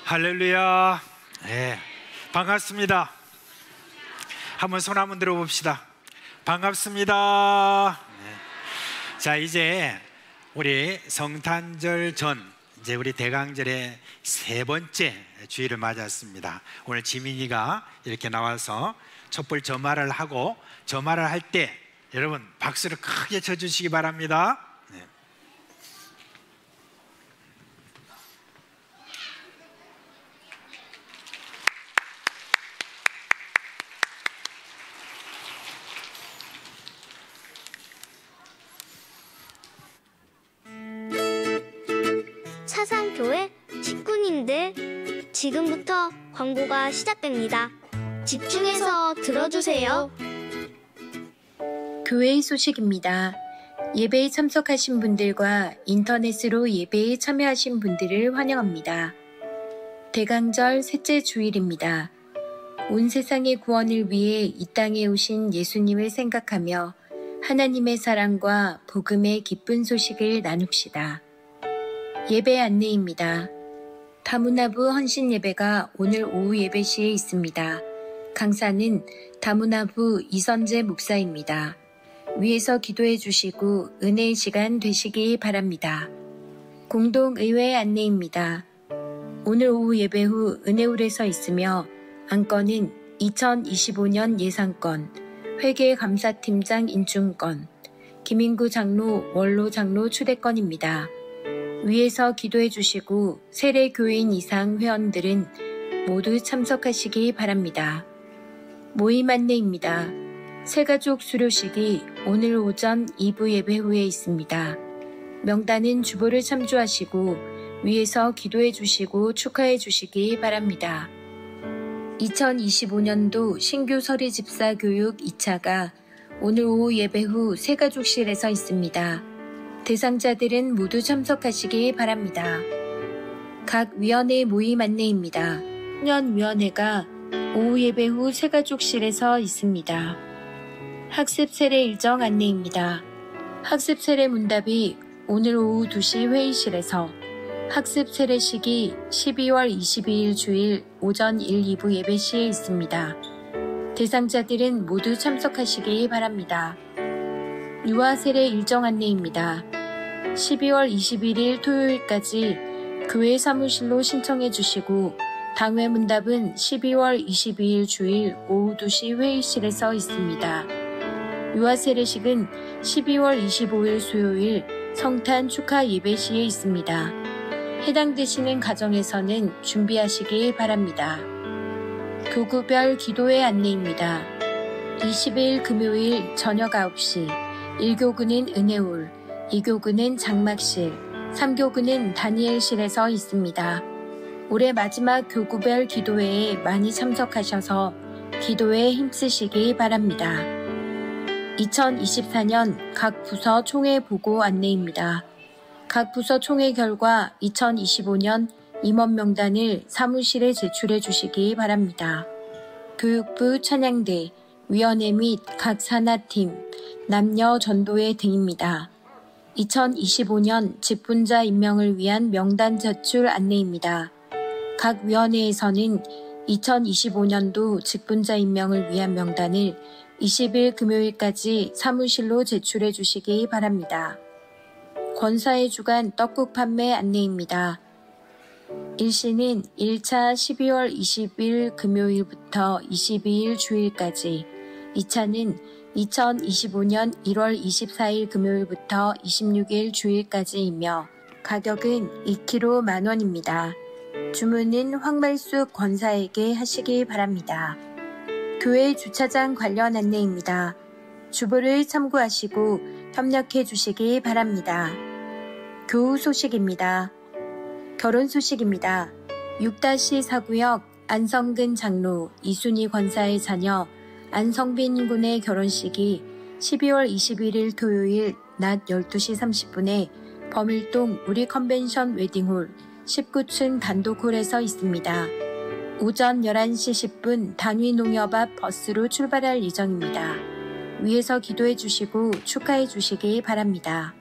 할렐루야. 네, 반갑습니다. 한번 손 한번 들어봅시다. 반갑습니다. 네. 자, 이제 우리 성탄절 전 이제 우리 대강절의 세 번째 주일을 맞았습니다. 오늘 지민이가 이렇게 나와서 촛불 점화를 하고, 점화를 할 때 여러분 박수를 크게 쳐주시기 바랍니다. 네. 차산교회 식구님들, 지금부터 광고가 시작됩니다. 집중해서 들어주세요. 교회의 소식입니다. 예배에 참석하신 분들과 인터넷으로 예배에 참여하신 분들을 환영합니다. 대강절 셋째 주일입니다. 온 세상의 구원을 위해 이 땅에 오신 예수님을 생각하며 하나님의 사랑과 복음의 기쁜 소식을 나눕시다. 예배 안내입니다. 다문화부 헌신 예배가 오늘 오후 예배 시에 있습니다. 강사는 다문화부 이선재 목사입니다. 위에서 기도해 주시고 은혜의 시간 되시기 바랍니다. 공동의회 안내입니다. 오늘 오후 예배 후 은혜홀에서 있으며 안건은 2025년 예산건, 회계감사팀장 인준건, 김인구 장로, 원로 장로 초대건입니다. 위에서 기도해 주시고 세례교인 이상 회원들은 모두 참석하시기 바랍니다. 모임 안내입니다. 새가족 수료식이 오늘 오전 2부 예배 후에 있습니다. 명단은 주보를 참조하시고 위에서 기도해 주시고 축하해 주시기 바랍니다. 2025년도 신규 서리집사 교육 2차가 오늘 오후 예배 후 새가족실에서 있습니다. 대상자들은 모두 참석하시기 바랍니다. 각 위원회 모임 안내입니다. 청년위원회가 오후 예배 후 새가족실에서 있습니다. 학습 세례 일정 안내입니다. 학습 세례 문답이 오늘 오후 2시 회의실에서, 학습 세례식이 12월 22일 주일 오전 1, 2부 예배 시에 있습니다. 대상자들은 모두 참석하시기 바랍니다. 유아 세례 일정 안내입니다. 12월 21일 토요일까지 교회 사무실로 신청해 주시고 당회 문답은 12월 22일 주일 오후 2시 회의실에서 있습니다. 유아 세례식은 12월 25일 수요일 성탄 축하 예배 시에 있습니다. 해당되시는 가정에서는 준비하시기 바랍니다. 교구별 기도회 안내입니다. 20일 금요일 저녁 9시, 1교구는 은혜홀, 2교구는 장막실, 3교구는 다니엘실에서 있습니다. 올해 마지막 교구별 기도회에 많이 참석하셔서 기도에 힘쓰시기 바랍니다. 2024년 각 부서 총회 보고 안내입니다. 각 부서 총회 결과 2025년 임원 명단을 사무실에 제출해 주시기 바랍니다. 교육부 찬양대, 위원회 및 각 산하팀, 남녀 전도회 등입니다. 2025년 직분자 임명을 위한 명단 제출 안내입니다. 각 위원회에서는 2025년도 직분자 임명을 위한 명단을 20일 금요일까지 사무실로 제출해 주시기 바랍니다. 권사의 주간 떡국 판매 안내입니다. 일시는 1차 12월 20일 금요일부터 22일 주일까지, 2차는 2025년 1월 24일 금요일부터 26일 주일까지이며 가격은 2kg 만원입니다. 주문은 황말숙 권사에게 하시기 바랍니다. 교회 주차장 관련 안내입니다. 주보를 참고하시고 협력해 주시기 바랍니다. 교우 소식입니다. 결혼 소식입니다. 6-4구역 안성근 장로 이순희 권사의 자녀 안성빈 군의 결혼식이 12월 21일 토요일 낮 12시 30분에 범일동 우리 컨벤션 웨딩홀 19층 단독홀에서 있습니다. 오전 11시 10분 단위농협 앞 버스로 출발할 예정입니다. 위에서 기도해 주시고 축하해 주시기 바랍니다.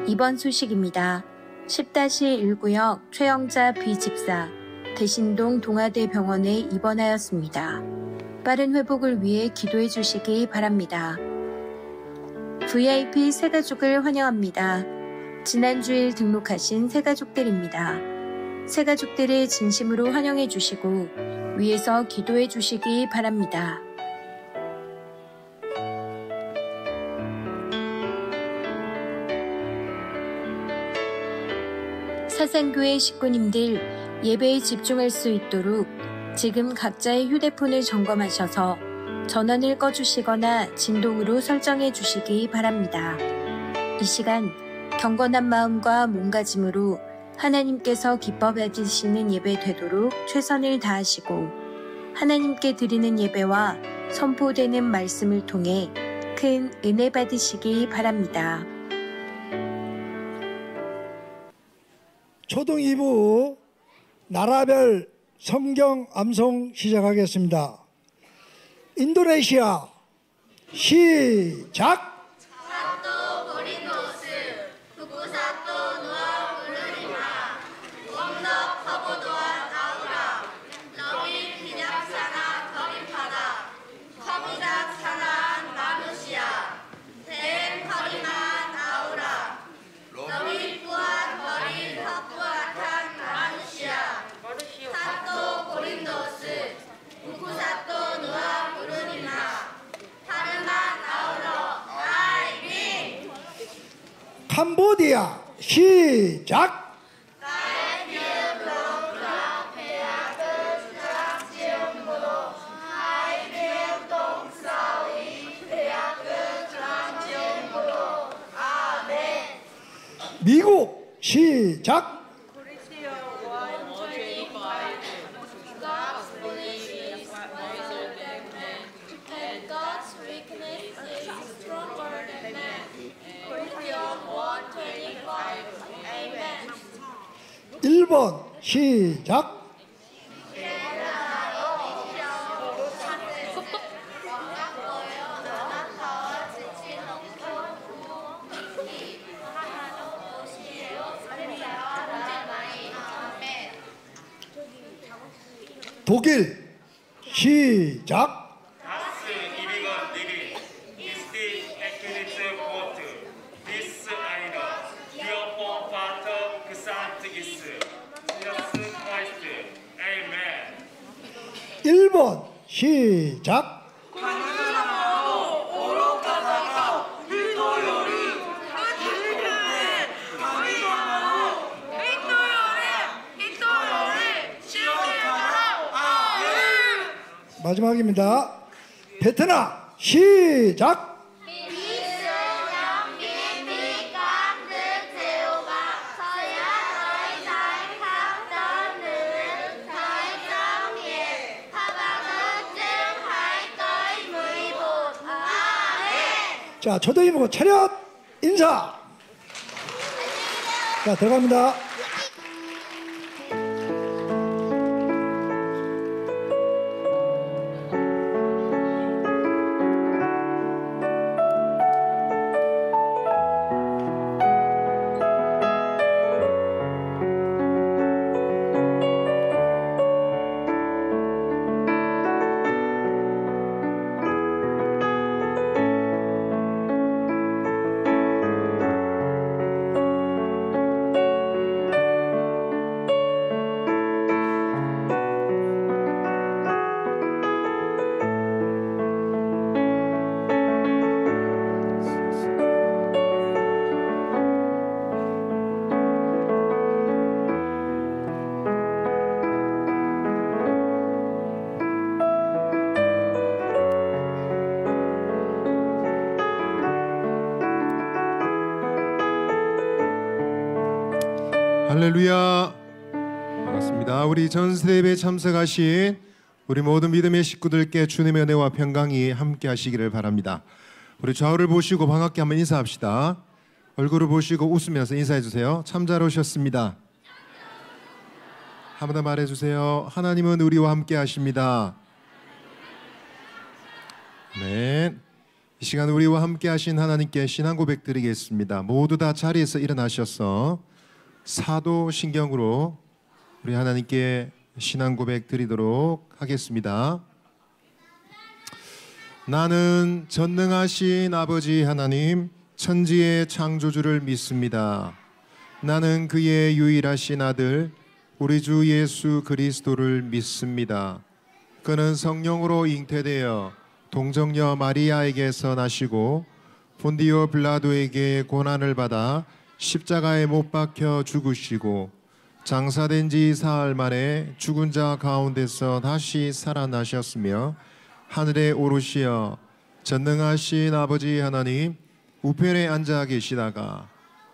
이번 소식입니다. 10-1구역 최영자 비집사 대신동 동아대병원에 입원하였습니다. 빠른 회복을 위해 기도해 주시기 바랍니다. VIP 새가족을 환영합니다. 지난 주일 등록하신 새가족들입니다. 새가족들을 진심으로 환영해 주시고 위에서 기도해 주시기 바랍니다. 사상교회 식구님들 예배에 집중할 수 있도록 지금 각자의 휴대폰을 점검하셔서 전원을 꺼주시거나 진동으로 설정해 주시기 바랍니다. 이 시간 경건한 마음과 몸가짐으로 하나님께서 기뻐 받으시는 예배 되도록 최선을 다하시고 하나님께 드리는 예배와 선포되는 말씀을 통해 큰 은혜 받으시기 바랍니다. 초등 2부 나라별 성경 암송 시작하겠습니다. 인도네시아 시작. 캄보디아 시작. 미국 시작. 일본 시작. 독일 시작. 일본 시작. 마지막입니다. 베트남 시작. 자, 초등 이모 차렷 인사. 자, 들어갑니다. 할렐루야. 반갑습니다. 우리 전세대 예배에 참석하신 우리 모든 믿음의 식구들께 주님의 은혜와 평강이 함께 하시기를 바랍니다. 우리 좌우를 보시고 반갑게 한번 인사합시다. 얼굴을 보시고 웃으면서 인사해 주세요. 참 잘 오셨습니다. 한 번 더 말해 주세요. 하나님은 우리와 함께 하십니다. 네. 이 시간 우리와 함께 하신 하나님께 신앙 고백 드리겠습니다. 모두 다 자리에서 일어나셔서 사도신경으로 우리 하나님께 신앙 고백 드리도록 하겠습니다. 나는 전능하신 아버지 하나님 천지의 창조주를 믿습니다. 나는 그의 유일하신 아들 우리 주 예수 그리스도를 믿습니다. 그는 성령으로 잉태되어 동정녀 마리아에게서 나시고 본디오 빌라도에게 고난을 받아 십자가에 못 박혀 죽으시고 장사된 지 사흘 만에 죽은 자 가운데서 다시 살아나셨으며 하늘에 오르시어 전능하신 아버지 하나님 우편에 앉아 계시다가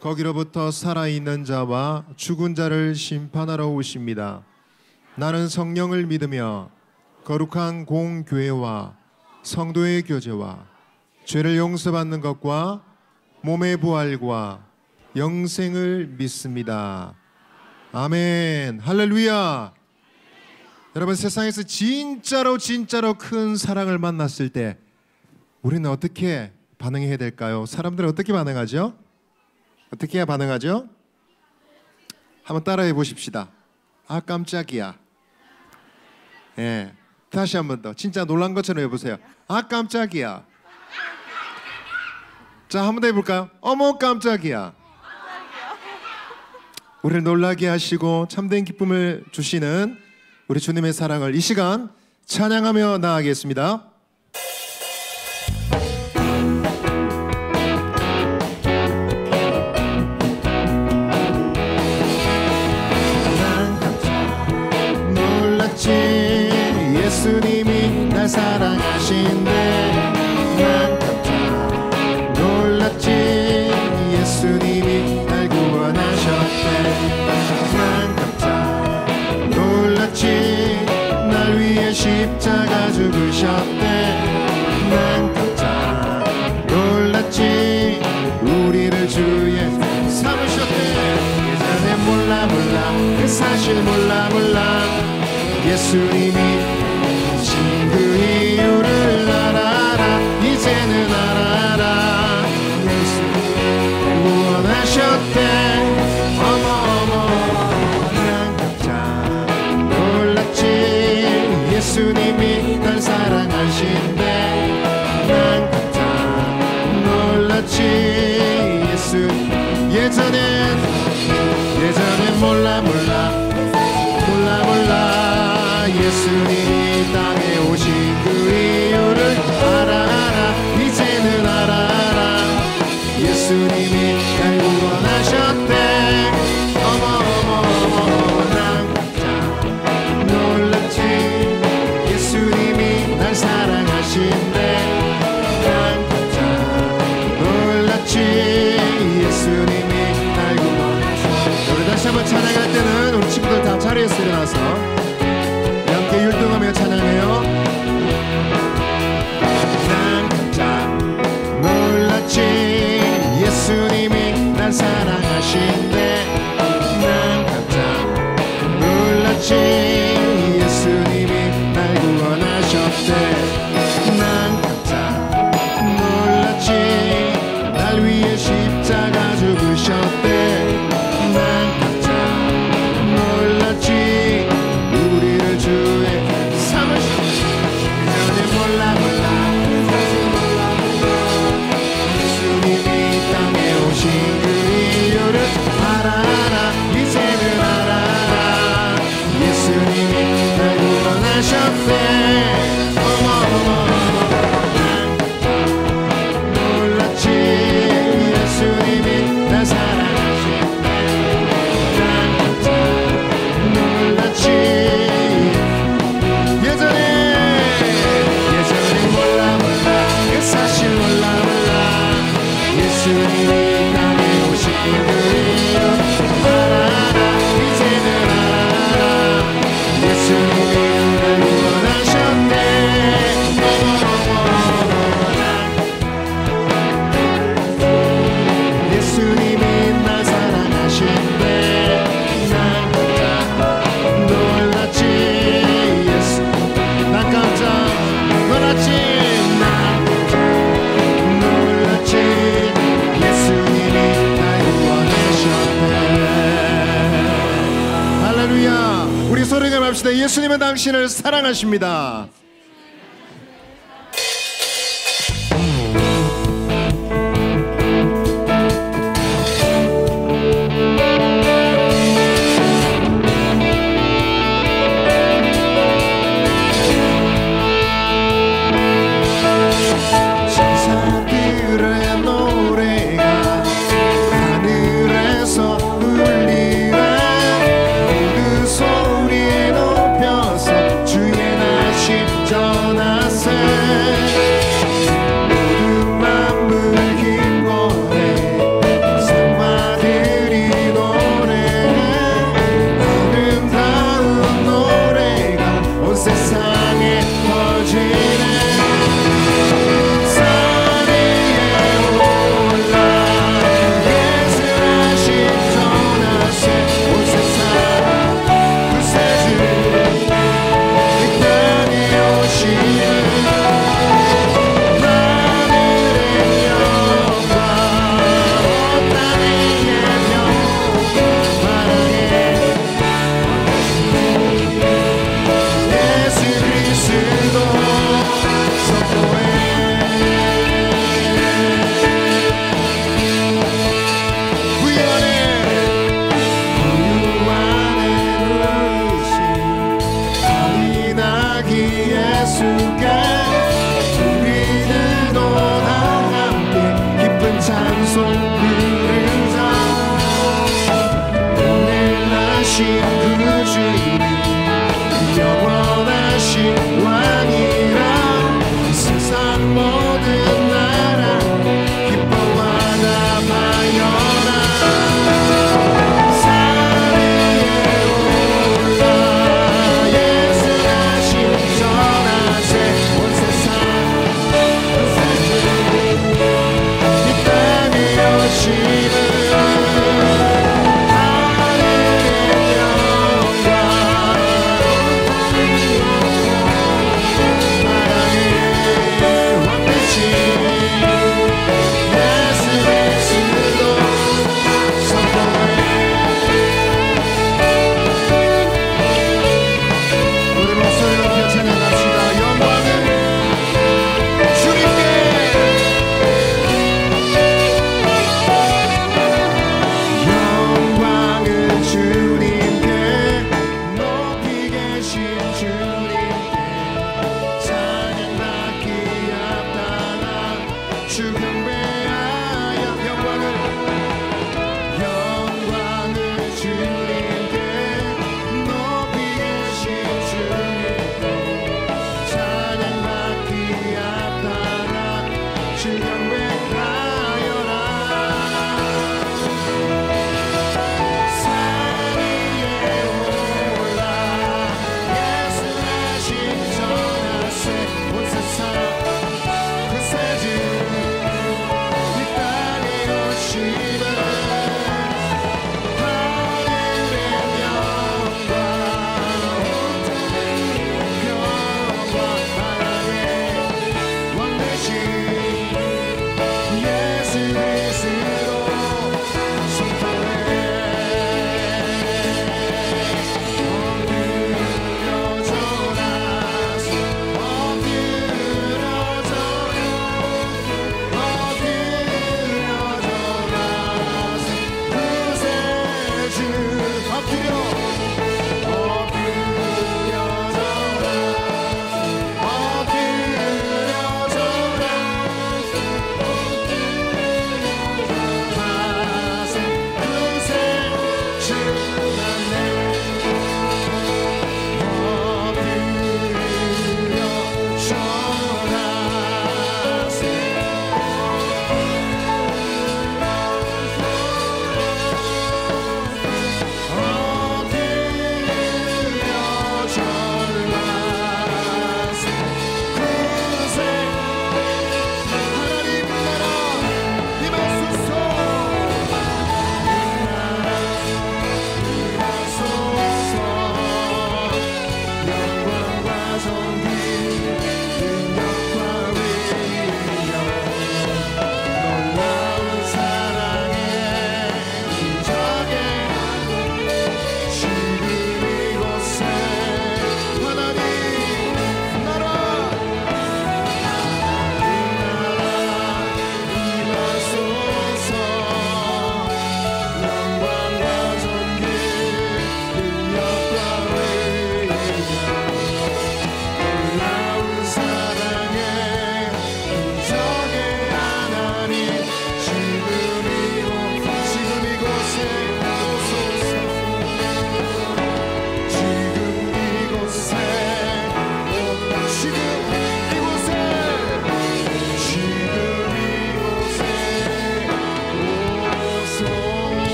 거기로부터 살아있는 자와 죽은 자를 심판하러 오십니다. 나는 성령을 믿으며 거룩한 공교회와 성도의 교제와 죄를 용서받는 것과 몸의 부활과 영생을 믿습니다. 아멘. 할렐루야. 여러분, 세상에서 진짜로 큰 사랑을 만났을 때 우리는 어떻게 반응해야 될까요? 사람들은 어떻게 반응하죠? 어떻게 해야 반응하죠? 한번 따라해 보십시다. 아, 깜짝이야. 예, 다시 한 번 더. 진짜 놀란 것처럼 해보세요. 아, 깜짝이야. 자, 한 번 더 해볼까요? 어머, 깜짝이야. 우리를 놀라게 하시고 참된 기쁨을 주시는 우리 주님의 사랑을 이 시간 찬양하며 나아가겠습니다. 놀랐지 예수님이 날 사랑하신대. 난 깜짝 놀랐지 예수님이 날 구원하셨대. 난 깜짝 놀랐지 날 위해 십자가 죽으셨대. 난 깜짝 놀랐지 우리를 주의 삼으셨대. 예전에 몰라 그 사실 몰라 예수님이 신 그 이유를 알아라. 이제는 알아라. 예수님이 구원하셨대. 어머 난 깜짝 놀랐지 예수님이 날 사랑하신대. 난 깜짝 놀랐지 예전엔 몰라 예수님이 땅에 오신 그 이유를 알아. 이제는 알아. 예수님이 날 구원하셨대. 어머 난 깜짝 놀랐지 예수님이 날 사랑하신대. 난 깜짝 놀랐지 예수님이 날 구원하셨대. 우리 다시 한번 찬양할 때는 우리 친구들 다 자리에서 일어나서 함께 율동하며 찬양해요. 난 깜짝 놀랐지 예수님이 날 사랑하신대. 난 깜짝 놀랐지 예수님이 날 구원하셨대. 난 깜짝 놀랐지 날 위해 십자가 죽으셨대. 난 깜짝 놀랐지 소리가 맙시다. 예수님은 당신을 사랑하십니다. 천사들의 노래가 하늘에서 울리라. 모두 소리 높여서 주의 나신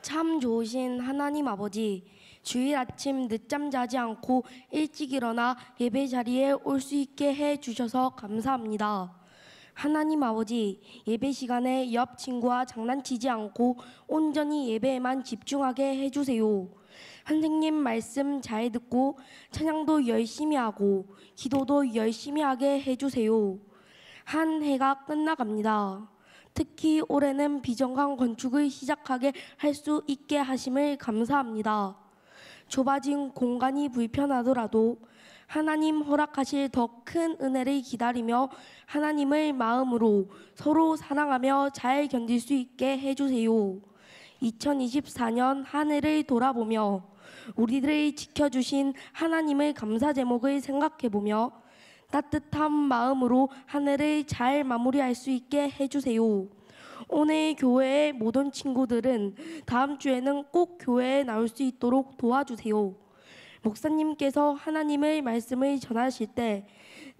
참 좋으신 하나님 아버지, 주일 아침 늦잠 자지 않고 일찍 일어나 예배 자리에 올 수 있게 해 주셔서 감사합니다. 하나님 아버지, 예배 시간에 옆 친구와 장난치지 않고 온전히 예배에만 집중하게 해주세요. 선생님 말씀 잘 듣고 찬양도 열심히 하고 기도도 열심히 하게 해주세요. 한 해가 끝나갑니다. 특히 올해는 비정강 건축을 시작하게 할 수 있게 하심을 감사합니다. 좁아진 공간이 불편하더라도 하나님 허락하실 더 큰 은혜를 기다리며 하나님을 마음으로 서로 사랑하며 잘 견딜 수 있게 해주세요. 2024년 한 해를 돌아보며 우리들을 지켜주신 하나님의 감사 제목을 생각해보며 따뜻한 마음으로 한 해를 잘 마무리할 수 있게 해주세요. 오늘 교회의 모든 친구들은 다음 주에는 꼭 교회에 나올 수 있도록 도와주세요. 목사님께서 하나님의 말씀을 전하실 때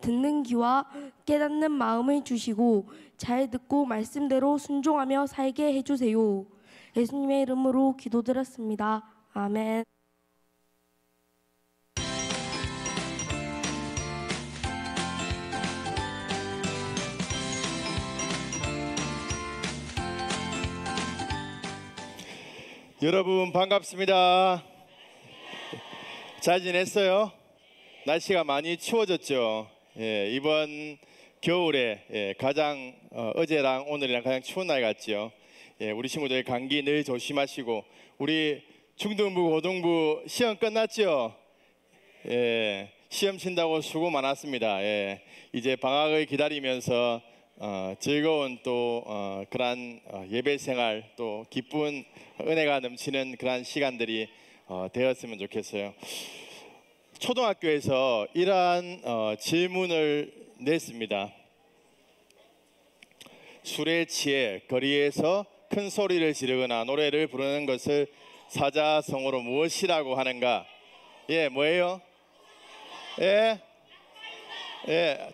듣는 귀와 깨닫는 마음을 주시고 잘 듣고 말씀대로 순종하며 살게 해주세요. 예수님의 이름으로 기도드렸습니다. 아멘. 여러분 반갑습니다. 잘 지냈어요? 날씨가 많이 추워졌죠. 이번 겨울에 가장 어제랑 오늘이랑 가장 추운 날 같죠. 우리 친구들 감기 늘 조심하시고, 우리 중등부 고등부 시험 끝났죠. 시험 친다고 수고 많았습니다. 이제 방학을 기다리면서 즐거운 또 그러한 예배 생활, 또 기쁜 은혜가 넘치는 그러한 시간들이 되었으면 좋겠어요. 초등학교에서 이러한 질문을 냈습니다. 술에 취해 거리에서 큰 소리를 지르거나 노래를 부르는 것을 사자성어로 무엇이라고 하는가? 뭐예요?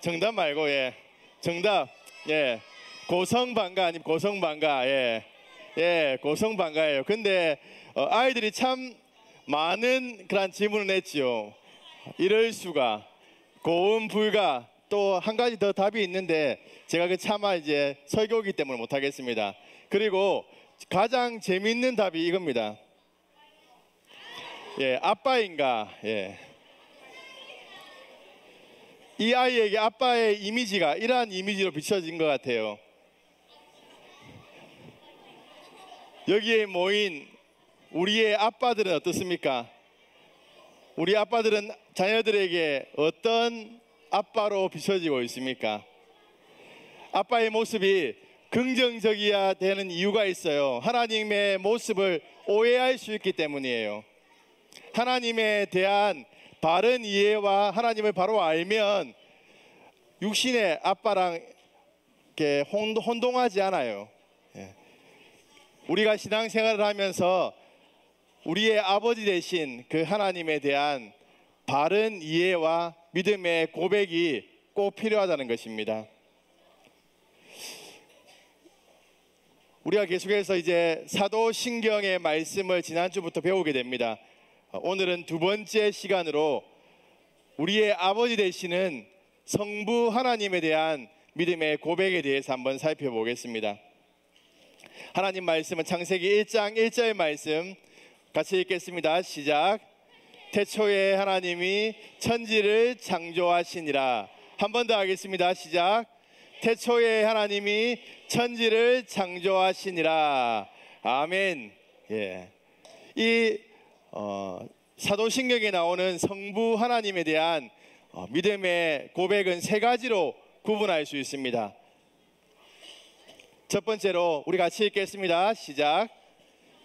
정답 말고 정답. 고성방가 아니면 고성방가. 고성방가예요. 근데 아이들이 참 많은 그런 질문을 했지요. 이럴 수가, 고음불가. 또 한 가지 더 답이 있는데 제가 차마 이제 설교이기 때문에 못하겠습니다. 그리고 가장 재밌는 답이 이겁니다. 아빠인가. 이 아이에게 아빠의 이미지가 이러한 이미지로 비춰진 것 같아요. 여기에 모인 우리의 아빠들은 어떻습니까? 우리 아빠들은 자녀들에게 어떤 아빠로 비춰지고 있습니까? 아빠의 모습이 긍정적이어야 되는 이유가 있어요. 하나님의 모습을 오해할 수 있기 때문이에요. 하나님에 대한 바른 이해와 하나님을 바로 알면 육신의 아빠랑 이렇게 혼동하지 않아요. 우리가 신앙생활을 하면서 우리의 아버지 되신 그 하나님에 대한 바른 이해와 믿음의 고백이 꼭 필요하다는 것입니다. 우리가 계속해서 이제 사도신경의 말씀을 지난주부터 배우게 됩니다. 오늘은 두 번째 시간으로 우리의 아버지 되시는 성부 하나님에 대한 믿음의 고백에 대해서 한번 살펴보겠습니다. 하나님 말씀은 창세기 1장 1절 말씀 같이 읽겠습니다. 시작. 태초에 하나님이 천지를 창조하시니라. 한 번 더 하겠습니다. 시작. 태초에 하나님이 천지를 창조하시니라. 아멘. 이 사도신경에 나오는 성부 하나님에 대한 믿음의 고백은 세 가지로 구분할 수 있습니다. 첫 번째로 우리 같이 읽겠습니다. 시작.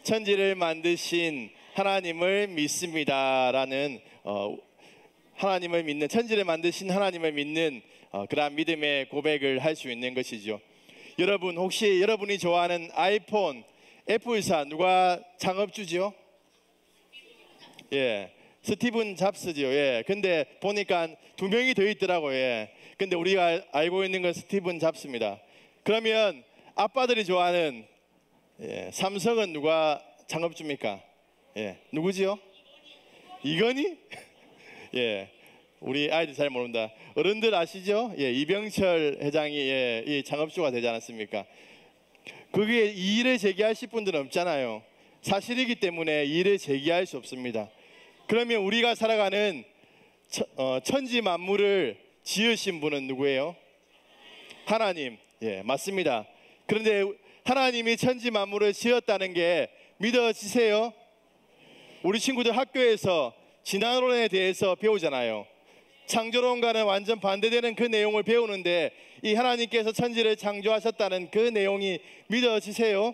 천지를 만드신 하나님을 믿습니다라는 하나님을 믿는, 천지를 만드신 하나님을 믿는 그러한 믿음의 고백을 할 수 있는 것이죠. 여러분, 혹시 여러분이 좋아하는 아이폰, 애플사 누가 창업주지요? 스티븐 잡스지요. 근데 보니까 두 명이 더 있더라고요. 근데 우리가 알고 있는 건 스티븐 잡스입니다. 그러면 아빠들이 좋아하는 삼성은 누가 창업주입니까? 예, 누구지요? 이건희? 예, 우리 아이들 잘 모른다. 어른들 아시죠? 예, 이병철 회장이 이 창업주가 되지 않았습니까? 그게 이의를 제기하실 분들은 없잖아요. 사실이기 때문에 이의를 제기할 수 없습니다. 그러면 우리가 살아가는 천지 만물을 지으신 분은 누구예요? 하나님. 예, 맞습니다. 그런데 하나님이 천지 만물을 지었다는 게 믿어지세요? 우리 친구들 학교에서 진화론에 대해서 배우잖아요. 창조론과는 완전 반대되는 그 내용을 배우는데 이 하나님께서 천지를 창조하셨다는 그 내용이 믿어지세요?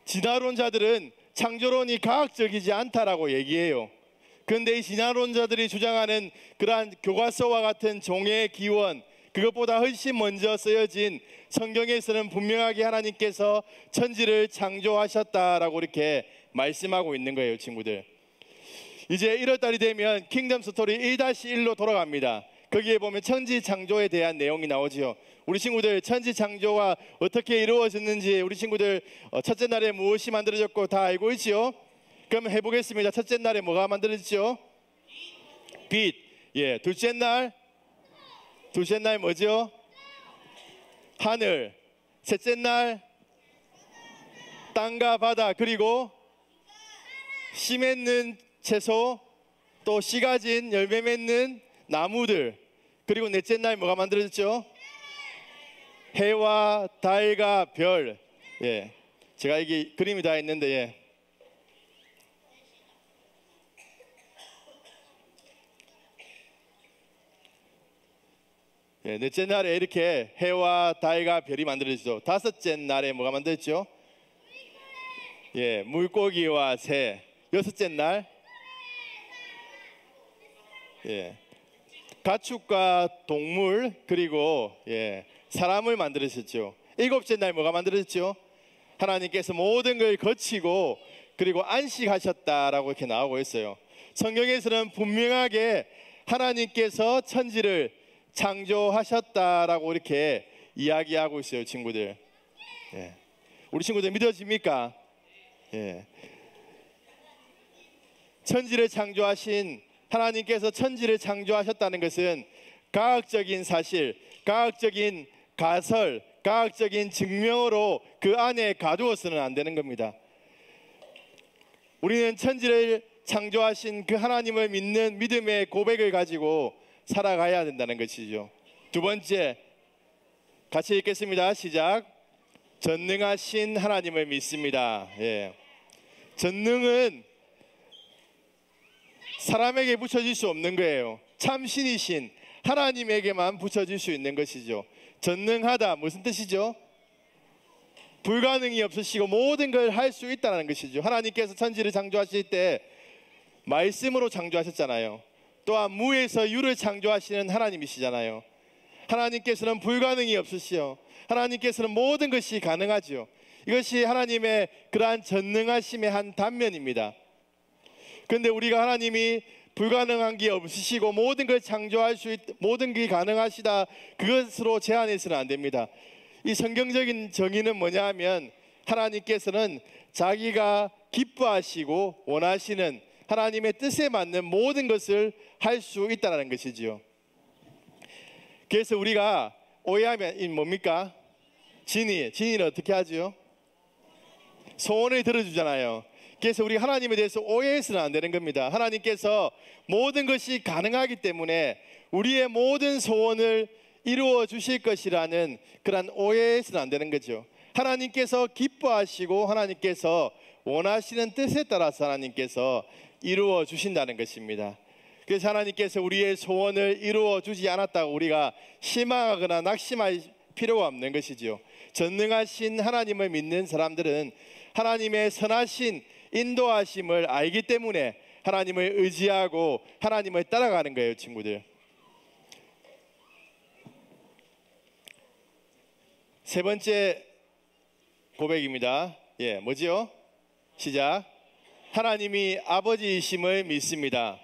진화론자들은 창조론이 과학적이지 않다라고 얘기해요. 그런데 이 진화론자들이 주장하는 그러한 교과서와 같은 종의 기원, 그것보다 훨씬 먼저 쓰여진 성경에서는 분명하게 하나님께서 천지를 창조하셨다라고 이렇게 말씀하고 있는 거예요, 친구들. 이제 1월달이 되면 킹덤 스토리 1-1로 돌아갑니다. 거기에 보면 천지 창조에 대한 내용이 나오지요. 우리 친구들 천지 창조가 어떻게 이루어졌는지 우리 친구들 첫째 날에 무엇이 만들어졌고 다 알고 있지요? 그럼 해보겠습니다. 첫째 날에 뭐가 만들어졌죠? 빛. 예, 둘째 날 뭐죠? 하늘. 셋째 날 땅과 바다, 그리고 씨 맺는 채소, 또 씨 가진 열매 맺는 나무들, 그리고 넷째 날 뭐가 만들어졌죠? 해와 달과 별. 예, 제가 이게 그림이 다 있는데 예. 예, 넷째 날에 이렇게 해와 달과 별이 만들어지죠. 다섯째 날에 뭐가 만들어졌죠? 예, 물고기와 새. 여섯째 날 예, 가축과 동물, 그리고 예, 사람을 만들으셨죠. 일곱째 날 뭐가 만들어졌죠? 하나님께서 모든 걸 거치고 그리고 안식하셨다라고 이렇게 나오고 있어요. 성경에서는 분명하게 하나님께서 천지를 창조하셨다라고 이렇게 이야기하고 있어요, 친구들. 예. 우리 친구들 믿어집니까? 예. 천지를 창조하신 하나님께서 천지를 창조하셨다는 것은 과학적인 사실, 과학적인 가설, 과학적인 증명으로 그 안에 가두어서는 안 되는 겁니다. 우리는 천지를 창조하신 그 하나님을 믿는 믿음의 고백을 가지고 살아가야 된다는 것이죠. 두 번째, 같이 읽겠습니다. 시작. 전능하신 하나님을 믿습니다. 예. 전능은 사람에게 붙여질 수 없는 거예요. 참신이신 하나님에게만 붙여질 수 있는 것이죠. 전능하다 무슨 뜻이죠? 불가능이 없으시고 모든 걸 할 수 있다는 것이죠. 하나님께서 천지를 창조하실 때 말씀으로 창조하셨잖아요. 또한 무에서 유를 창조하시는 하나님이시잖아요. 하나님께서는 불가능이 없으시오. 하나님께서는 모든 것이 가능하지요. 이것이 하나님의 그러한 전능하심의 한 단면입니다. 그런데 우리가 하나님이 불가능한 게 없으시고 모든 걸 창조할 수 모든 게 가능하시다, 그것으로 제한해서는 안 됩니다. 이 성경적인 정의는 뭐냐 하면 하나님께서는 자기가 기뻐하시고 원하시는 하나님의 뜻에 맞는 모든 것을 할 수 있다는 것이지요. 그래서 우리가 오해하면 뭡니까? 진이는 어떻게 하죠? 소원을 들어주잖아요. 그래서 우리 하나님에 대해서 오해해서는 안 되는 겁니다. 하나님께서 모든 것이 가능하기 때문에 우리의 모든 소원을 이루어 주실 것이라는 그런 오해해서는 안 되는 거죠. 하나님께서 기뻐하시고 하나님께서 원하시는 뜻에 따라서 하나님께서 이루어 주신다는 것입니다. 그래서 하나님께서 우리의 소원을 이루어 주지 않았다고 우리가 실망하거나 낙심할 필요가 없는 것이죠. 전능하신 하나님을 믿는 사람들은 하나님의 선하신 인도하심을 알기 때문에 하나님을 의지하고 하나님을 따라가는 거예요, 친구들. 세 번째 고백입니다. 예, 뭐지요? 시작. 하나님이 아버지이심을 믿습니다.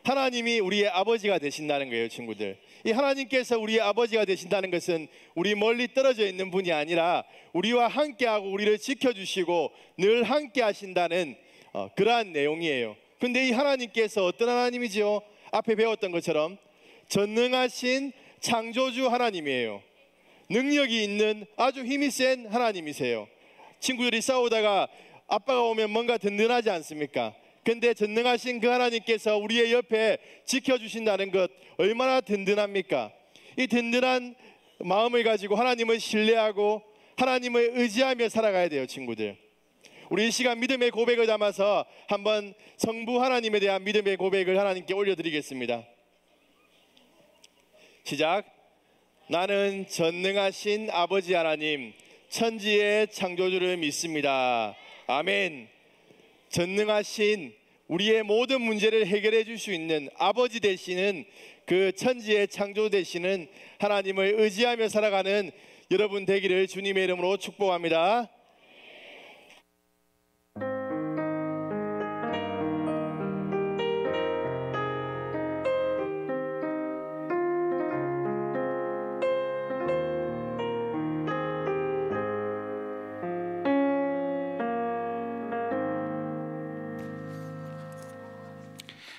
하나님이 우리의 아버지가 되신다는 거예요, 친구들. 이 하나님께서 우리의 아버지가 되신다는 것은 우리 멀리 떨어져 있는 분이 아니라 우리와 함께하고 우리를 지켜주시고 늘 함께 하신다는 그러한 내용이에요. 근데 이 하나님께서 어떤 하나님이지요? 앞에 배웠던 것처럼 전능하신 창조주 하나님이에요. 능력이 있는 아주 힘이 센 하나님이세요. 친구들이 싸우다가 아빠가 오면 뭔가 든든하지 않습니까? 근데 전능하신 그 하나님께서 우리의 옆에 지켜주신다는 것 얼마나 든든합니까? 이 든든한 마음을 가지고 하나님을 신뢰하고 하나님을 의지하며 살아가야 돼요, 친구들. 우리 이 시간 믿음의 고백을 담아서 한번 성부 하나님에 대한 믿음의 고백을 하나님께 올려드리겠습니다. 시작. 나는 전능하신 아버지 하나님, 천지의 창조주를 믿습니다. 아멘. 전능하신 우리의 모든 문제를 해결해 줄 수 있는 아버지 되시는 그 천지의 창조 되시는 하나님을 의지하며 살아가는 여러분 되기를 주님의 이름으로 축복합니다.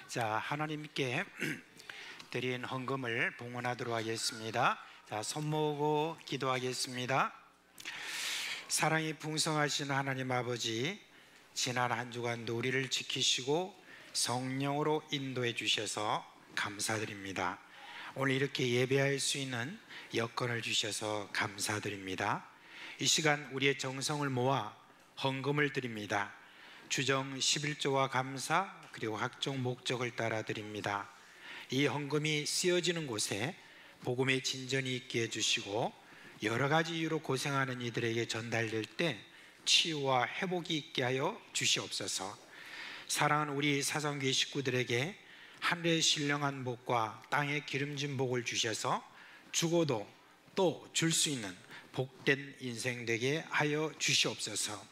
자, 하나님께 드린 헌금을 봉헌하도록 하겠습니다. 자, 손 모으고 기도하겠습니다. 사랑이 풍성하신 하나님 아버지, 지난 한 주간도 우리를 지키시고 성령으로 인도해 주셔서 감사드립니다. 오늘 이렇게 예배할 수 있는 여건을 주셔서 감사드립니다. 이 시간 우리의 정성을 모아 헌금을 드립니다. 주정 11조와 감사 그리고 각종 목적을 따라 드립니다. 이 헌금이 쓰여지는 곳에 복음의 진전이 있게 해주시고 여러 가지 이유로 고생하는 이들에게 전달될 때 치유와 회복이 있게 하여 주시옵소서. 사랑하는 우리 사성교회 식구들에게 하늘의 신령한 복과 땅의 기름진 복을 주셔서 죽어도 또 줄 수 있는 복된 인생 되게 하여 주시옵소서.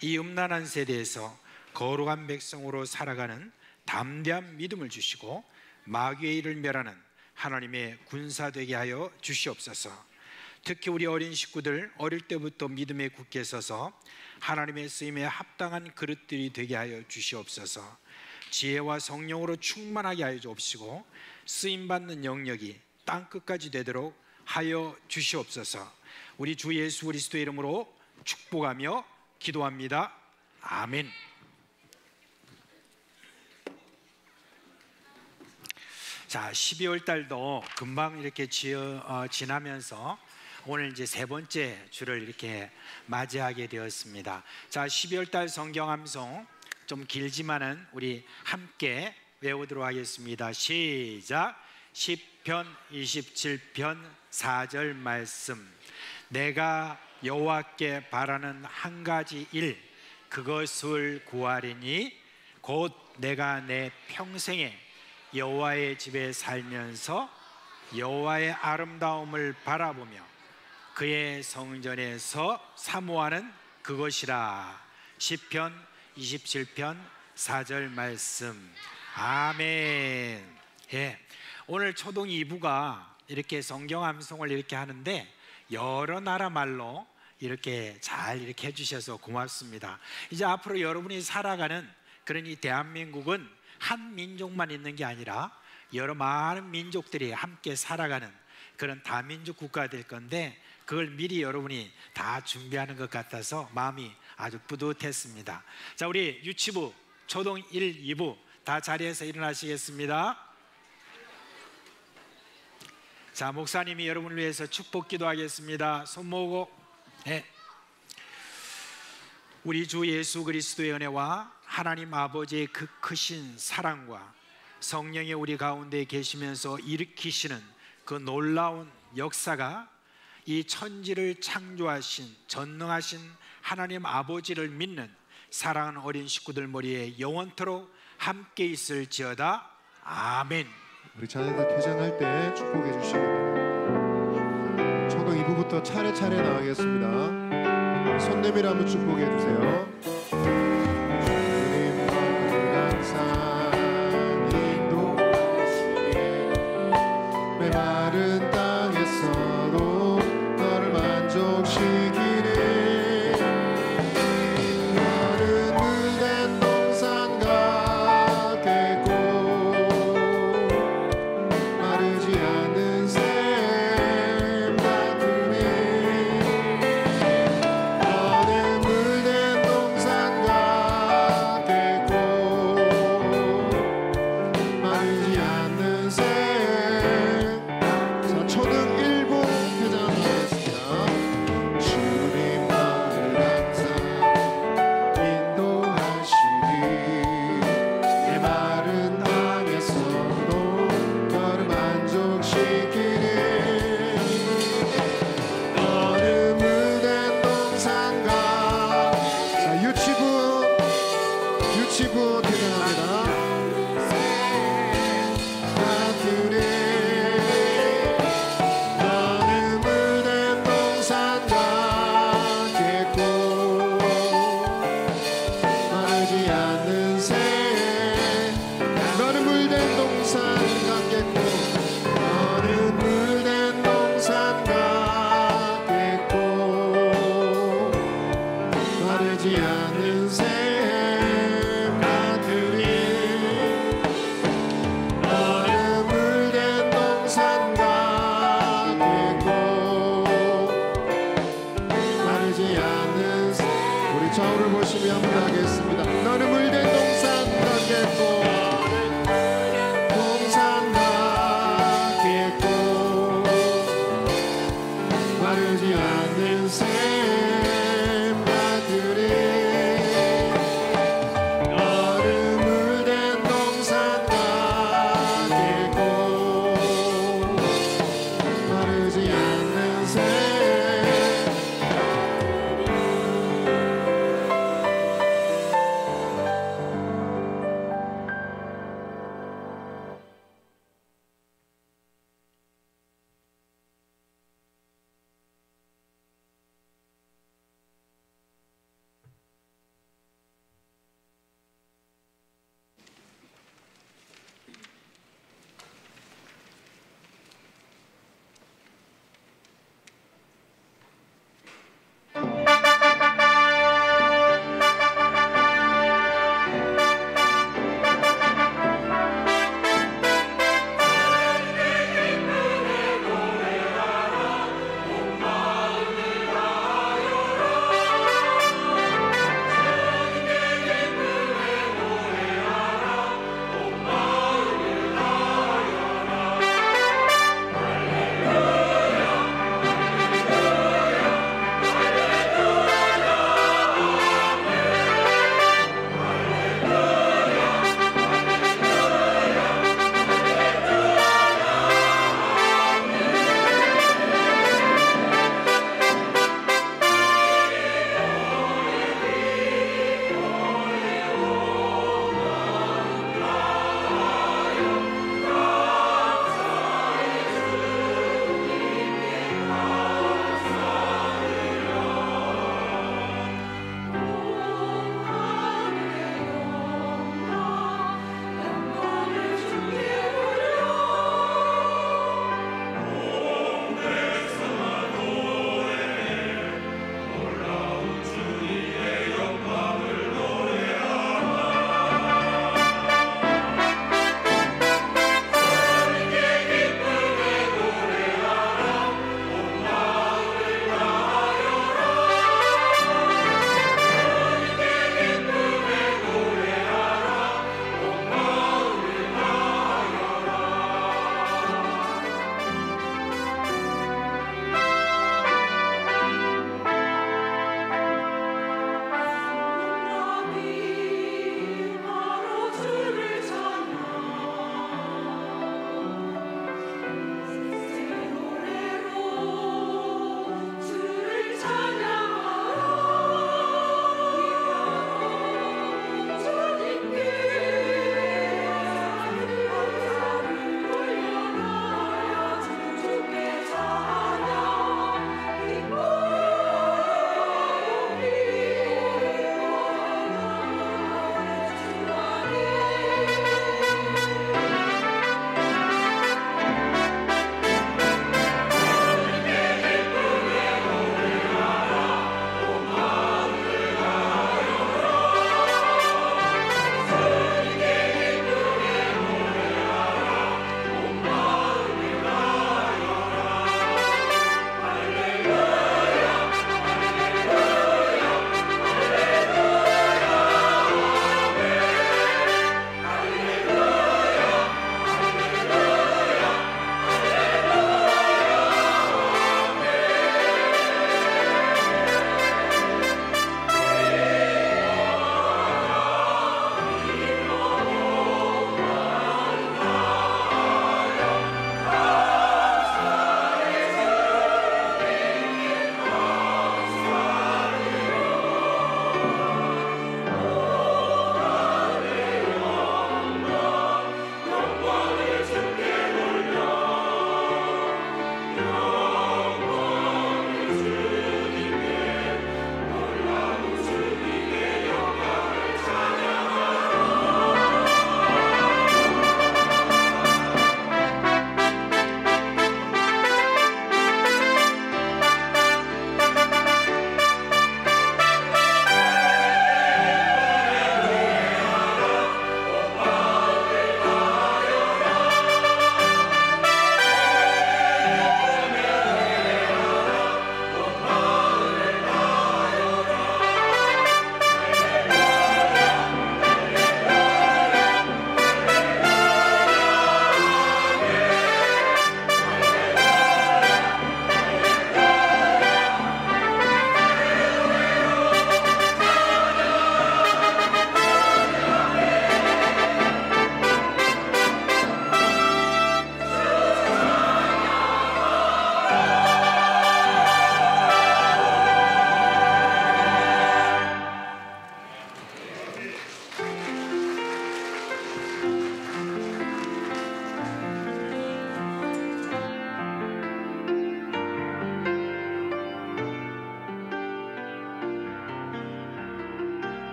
이 음란한 세대에서 거룩한 백성으로 살아가는 담대한 믿음을 주시고 마귀의 일을 멸하는 하나님의 군사 되게 하여 주시옵소서. 특히 우리 어린 식구들 어릴 때부터 믿음에 굳게 서서 하나님의 쓰임에 합당한 그릇들이 되게 하여 주시옵소서. 지혜와 성령으로 충만하게 하여 주옵시고 쓰임받는 영역이 땅끝까지 되도록 하여 주시옵소서. 우리 주 예수 그리스도의 이름으로 축복하며 기도합니다. 아멘. 자, 12월 달도 금방 이렇게 지나면서 오늘 이제 세 번째 주를 이렇게 맞이하게 되었습니다. 자, 12월 달 성경 암송 좀 길지만은 우리 함께 외우도록 하겠습니다. 시작. 시편 27편 4절 말씀. 내가 여호와께 바라는 한 가지 일, 그것을 구하리니 곧 내가 내 평생에 여호와의 집에 살면서 여호와의 아름다움을 바라보며 그의 성전에서 사모하는 그것이라. 시편 27편 4절 말씀. 아멘. 예, 오늘 초동 2부가 이렇게 성경 암송을 이렇게 하는데 여러 나라 말로 이렇게 잘 이렇게 해주셔서 고맙습니다. 이제 앞으로 여러분이 살아가는 그런 이 대한민국은 한 민족만 있는 게 아니라 여러 많은 민족들이 함께 살아가는 그런 다민족 국가가 될 건데 그걸 미리 여러분이 다 준비하는 것 같아서 마음이 아주 뿌듯했습니다. 자, 우리 유치부 초동 1, 2부 다 자리에서 일어나시겠습니다. 자, 목사님이 여러분을 위해서 축복 기도하겠습니다. 손 모으고. 네. 우리 주 예수 그리스도의 은혜와 하나님 아버지의 그 크신 사랑과 성령이 우리 가운데 계시면서 일으키시는 그 놀라운 역사가 이 천지를 창조하신 전능하신 하나님 아버지를 믿는 사랑하는 어린 식구들 머리에 영원토록 함께 있을지어다. 아멘. 우리 자녀들 퇴장할 때 축복해 주시기 바랍니다. 초등 2부부터 차례차례 나가겠습니다. 손 내밀어 한번 축복해 주세요. 주님 항상 인도하시고 메마른 땅에서도 너를 만족시키네. 너는 물된 동산과 계곡 마르지 않는 샘 같으니 너는 물된 동산과 계곡 마르지 않는 샘. 자,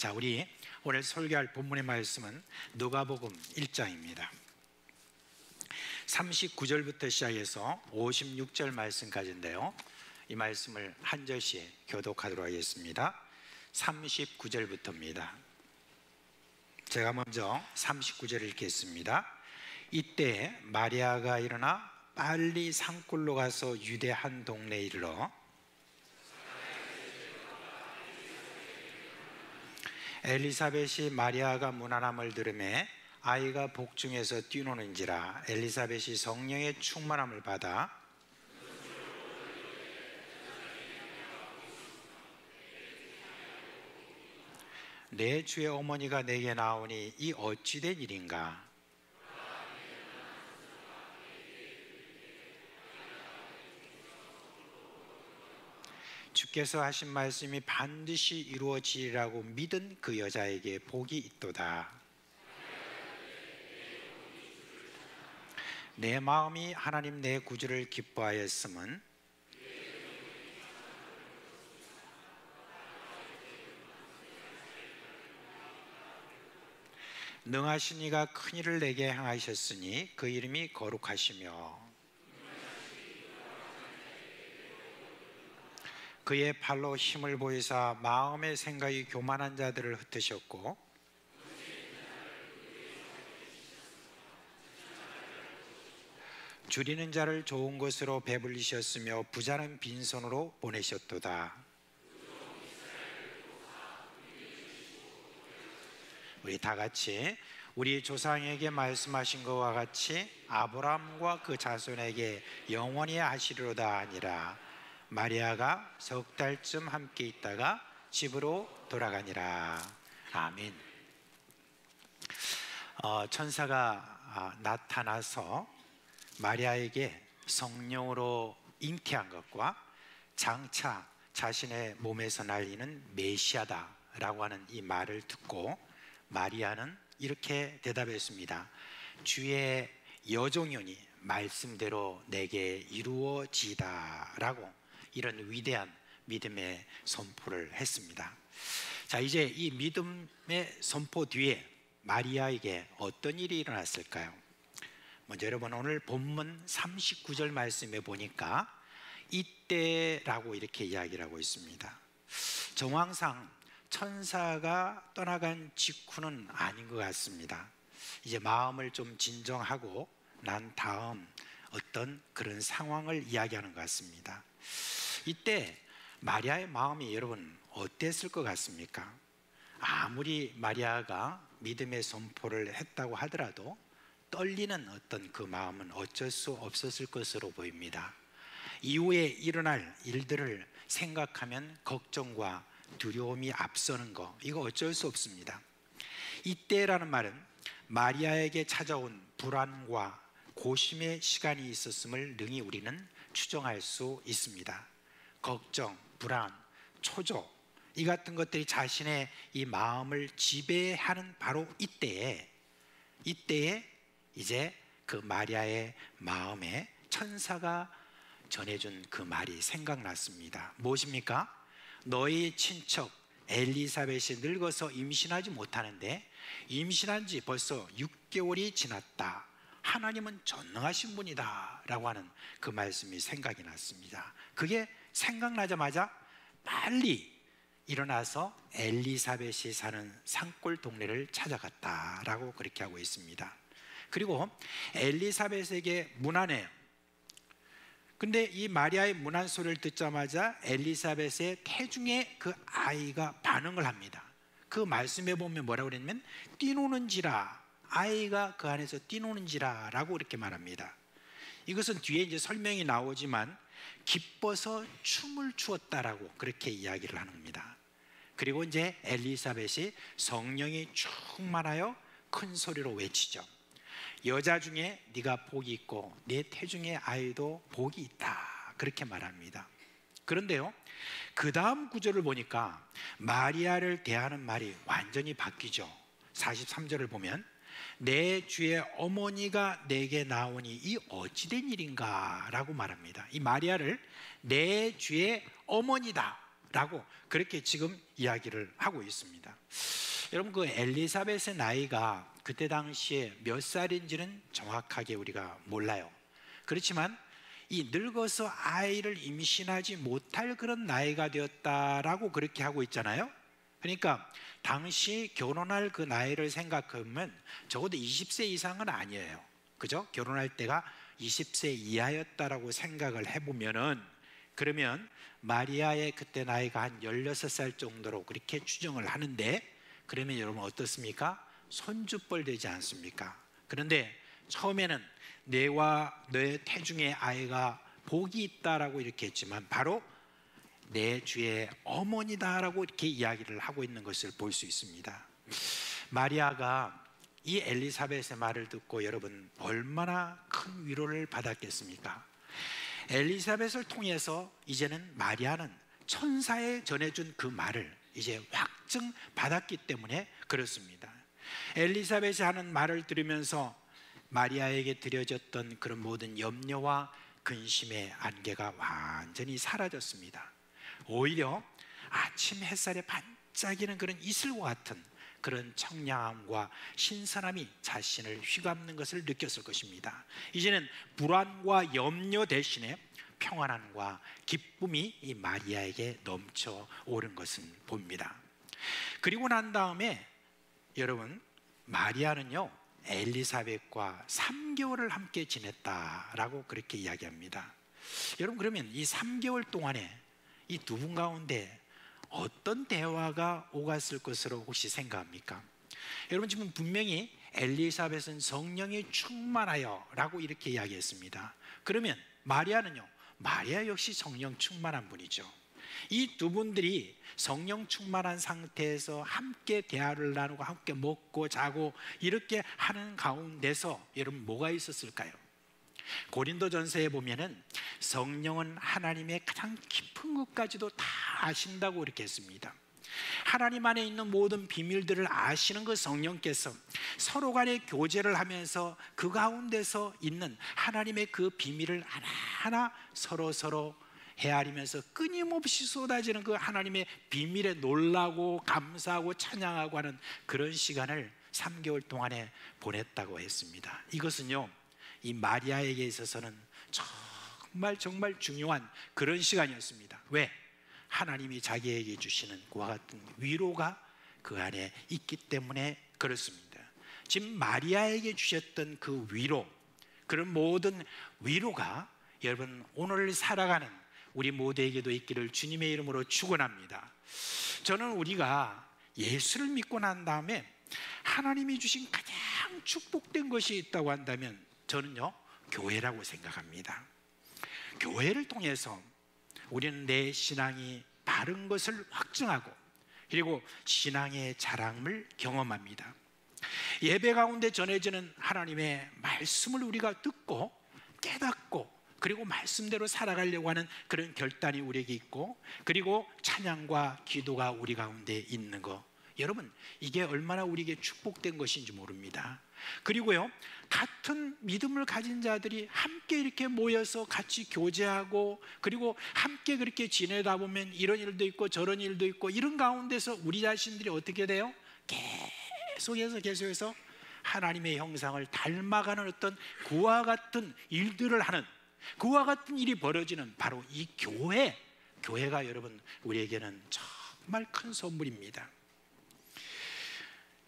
자, 우리 오늘 설교할 본문의 말씀은 누가복음 1장입니다. 39절부터 시작해서 56절 말씀까지인데요. 이 말씀을 한 절씩 교독하도록 하겠습니다. 39절부터입니다. 제가 먼저 39절을 읽겠습니다. 이때 마리아가 일어나 빨리 산골로 가서 유대 한 동네에 이르러 엘리사벳이 마리아가 문안함을 들으매 아이가 복중에서 뛰노는지라 엘리사벳이 성령의 충만함을 받아 내 주의 어머니가 내게 나오니 이 어찌된 일인가? 주께서 하신 말씀이 반드시 이루어지리라고 믿은 그 여자에게 복이 있도다. 내 마음이 하나님 내 구주를 기뻐하였음은 능하신 이가 큰 일을 내게 행하셨으니 그 이름이 거룩하시며 그의 팔로 힘을 보이사 마음의 생각이 교만한 자들을 흩으셨고 줄이는 자를 좋은 것으로 배불리셨으며 부자는 빈손으로 보내셨도다. 우리 다 같이 우리 조상에게 말씀하신 것과 같이 아브라함과 그 자손에게 영원히 하시리로다 아니라 마리아가 석 달쯤 함께 있다가 집으로 돌아가니라. 아멘. 천사가 나타나서 마리아에게 성령으로 잉태한 것과 장차 자신의 몸에서 날리는 메시아다라고 하는 이 말을 듣고 마리아는 이렇게 대답했습니다. 주의 여종이오니 말씀대로 내게 이루어지다라고 이런 위대한 믿음의 선포를 했습니다. 자, 이제 이 믿음의 선포 뒤에 마리아에게 어떤 일이 일어났을까요? 먼저 여러분 오늘 본문 39절 말씀에 보니까 이때라고 이렇게 이야기를 하고 있습니다. 정황상 천사가 떠나간 직후는 아닌 것 같습니다. 이제 마음을 좀 진정하고 난 다음 어떤 그런 상황을 이야기하는 것 같습니다. 이때 마리아의 마음이 여러분 어땠을 것 같습니까? 아무리 마리아가 믿음의 선포를 했다고 하더라도 떨리는 어떤 그 마음은 어쩔 수 없었을 것으로 보입니다. 이후에 일어날 일들을 생각하면 걱정과 두려움이 앞서는 거, 이거 어쩔 수 없습니다. 이때라는 말은 마리아에게 찾아온 불안과 고심의 시간이 있었음을 능히 우리는 추정할 수 있습니다. 걱정, 불안, 초조, 이 같은 것들이 자신의 이 마음을 지배하는 바로 이때에 이제 그 마리아의 마음에 천사가 전해준 그 말이 생각났습니다. 무엇입니까? 너희 친척 엘리사벳이 늙어서 임신하지 못하는데 임신한 지 벌써 6개월이 지났다. 하나님은 전능하신 분이다 라고 하는 그 말씀이 생각이 났습니다. 그게 생각나자마자 빨리 일어나서 엘리사벳이 사는 산골 동네를 찾아갔다라고 그렇게 하고 있습니다. 그리고 엘리사벳에게 문안해요. 근데 이 마리아의 문안 소리를 듣자마자 엘리사벳의 태중에 그 아이가 반응을 합니다. 그 말씀에 보면 뭐라고 그랬냐면 뛰노는지라, 아이가 그 안에서 뛰노는지라 라고 이렇게 말합니다. 이것은 뒤에 이제 설명이 나오지만 기뻐서 춤을 추었다라고 그렇게 이야기를 하는 겁니다. 그리고 이제 엘리사벳이 성령이 충만하여 큰 소리로 외치죠. 여자 중에 네가 복이 있고 내 태중의 아이도 복이 있다, 그렇게 말합니다. 그런데요, 그 다음 구절을 보니까 마리아를 대하는 말이 완전히 바뀌죠. 43절을 보면 내 주의 어머니가 내게 나오니 이 어찌된 일인가 라고 말합니다. 이 마리아를 내 주의 어머니다 라고 그렇게 지금 이야기를 하고 있습니다. 여러분, 그 엘리사벳의 나이가 그때 당시에 몇 살인지는 정확하게 우리가 몰라요. 그렇지만 이 늙어서 아이를 임신하지 못할 그런 나이가 되었다라고 그렇게 하고 있잖아요. 그러니까 당시 결혼할 그 나이를 생각하면 적어도 20세 이상은 아니에요. 그죠? 결혼할 때가 20세 이하였다라고 생각을 해보면은, 그러면 마리아의 그때 나이가 한 16살 정도로 그렇게 추정을 하는데, 그러면 여러분 어떻습니까? 손주뻘 되지 않습니까? 그런데 처음에는 내와 내 태중의 아이가 복이 있다라고 이렇게 했지만 바로 내 주의 어머니다라고 이렇게 이야기를 하고 있는 것을 볼 수 있습니다. 마리아가 이 엘리사벳의 말을 듣고 여러분 얼마나 큰 위로를 받았겠습니까? 엘리사벳을 통해서 이제는 마리아는 천사에 전해준 그 말을 이제 확증 받았기 때문에 그렇습니다. 엘리사벳이 하는 말을 들으면서 마리아에게 드려졌던 그런 모든 염려와 근심의 안개가 완전히 사라졌습니다. 오히려 아침 햇살에 반짝이는 그런 이슬과 같은 그런 청량함과 신선함이 자신을 휘감는 것을 느꼈을 것입니다. 이제는 불안과 염려 대신에 평안함과 기쁨이 이 마리아에게 넘쳐 오른 것은 봅니다. 그리고 난 다음에 여러분, 마리아는요 엘리사벳과 3개월을 함께 지냈다라고 그렇게 이야기합니다. 여러분, 그러면 이 3개월 동안에 이 두 분 가운데 어떤 대화가 오갔을 것으로 혹시 생각합니까? 여러분, 지금 분명히 엘리사벳은 성령이 충만하여 라고 이렇게 이야기했습니다. 그러면 마리아는요, 마리아 역시 성령 충만한 분이죠. 이 두 분들이 성령 충만한 상태에서 함께 대화를 나누고 함께 먹고 자고 이렇게 하는 가운데서 여러분 뭐가 있었을까요? 고린도전서에 보면은 성령은 하나님의 가장 깊은 것까지도 다 아신다고 이렇게 했습니다. 하나님 안에 있는 모든 비밀들을 아시는 그 성령께서 서로 간에 교제를 하면서 그 가운데서 있는 하나님의 그 비밀을 하나하나 서로 헤아리면서 끊임없이 쏟아지는 그 하나님의 비밀에 놀라고 감사하고 찬양하고 하는 그런 시간을 3개월 동안에 보냈다고 했습니다. 이것은요, 이 마리아에게 있어서는 정말 중요한 그런 시간이었습니다. 왜? 하나님이 자기에게 주시는 그와 같은 위로가 그 안에 있기 때문에 그렇습니다. 지금 마리아에게 주셨던 그 위로, 그런 모든 위로가 여러분 오늘 살아가는 우리 모두에게도 있기를 주님의 이름으로 축원합니다. 저는 우리가 예수를 믿고 난 다음에 하나님이 주신 가장 축복된 것이 있다고 한다면 저는요, 교회라고 생각합니다. 교회를 통해서 우리는 내 신앙이 바른 것을 확증하고 그리고 신앙의 자랑을 경험합니다. 예배 가운데 전해지는 하나님의 말씀을 우리가 듣고 깨닫고 그리고 말씀대로 살아가려고 하는 그런 결단이 우리에게 있고, 그리고 찬양과 기도가 우리 가운데 있는 거, 여러분 이게 얼마나 우리에게 축복된 것인지 모릅니다. 그리고요, 같은 믿음을 가진 자들이 함께 이렇게 모여서 같이 교제하고 그리고 함께 그렇게 지내다 보면 이런 일도 있고 저런 일도 있고, 이런 가운데서 우리 자신들이 어떻게 돼요? 계속해서 하나님의 형상을 닮아가는 어떤 그와 같은 일들을 하는, 그와 같은 일이 벌어지는 바로 이 교회가 여러분 우리에게는 정말 큰 선물입니다.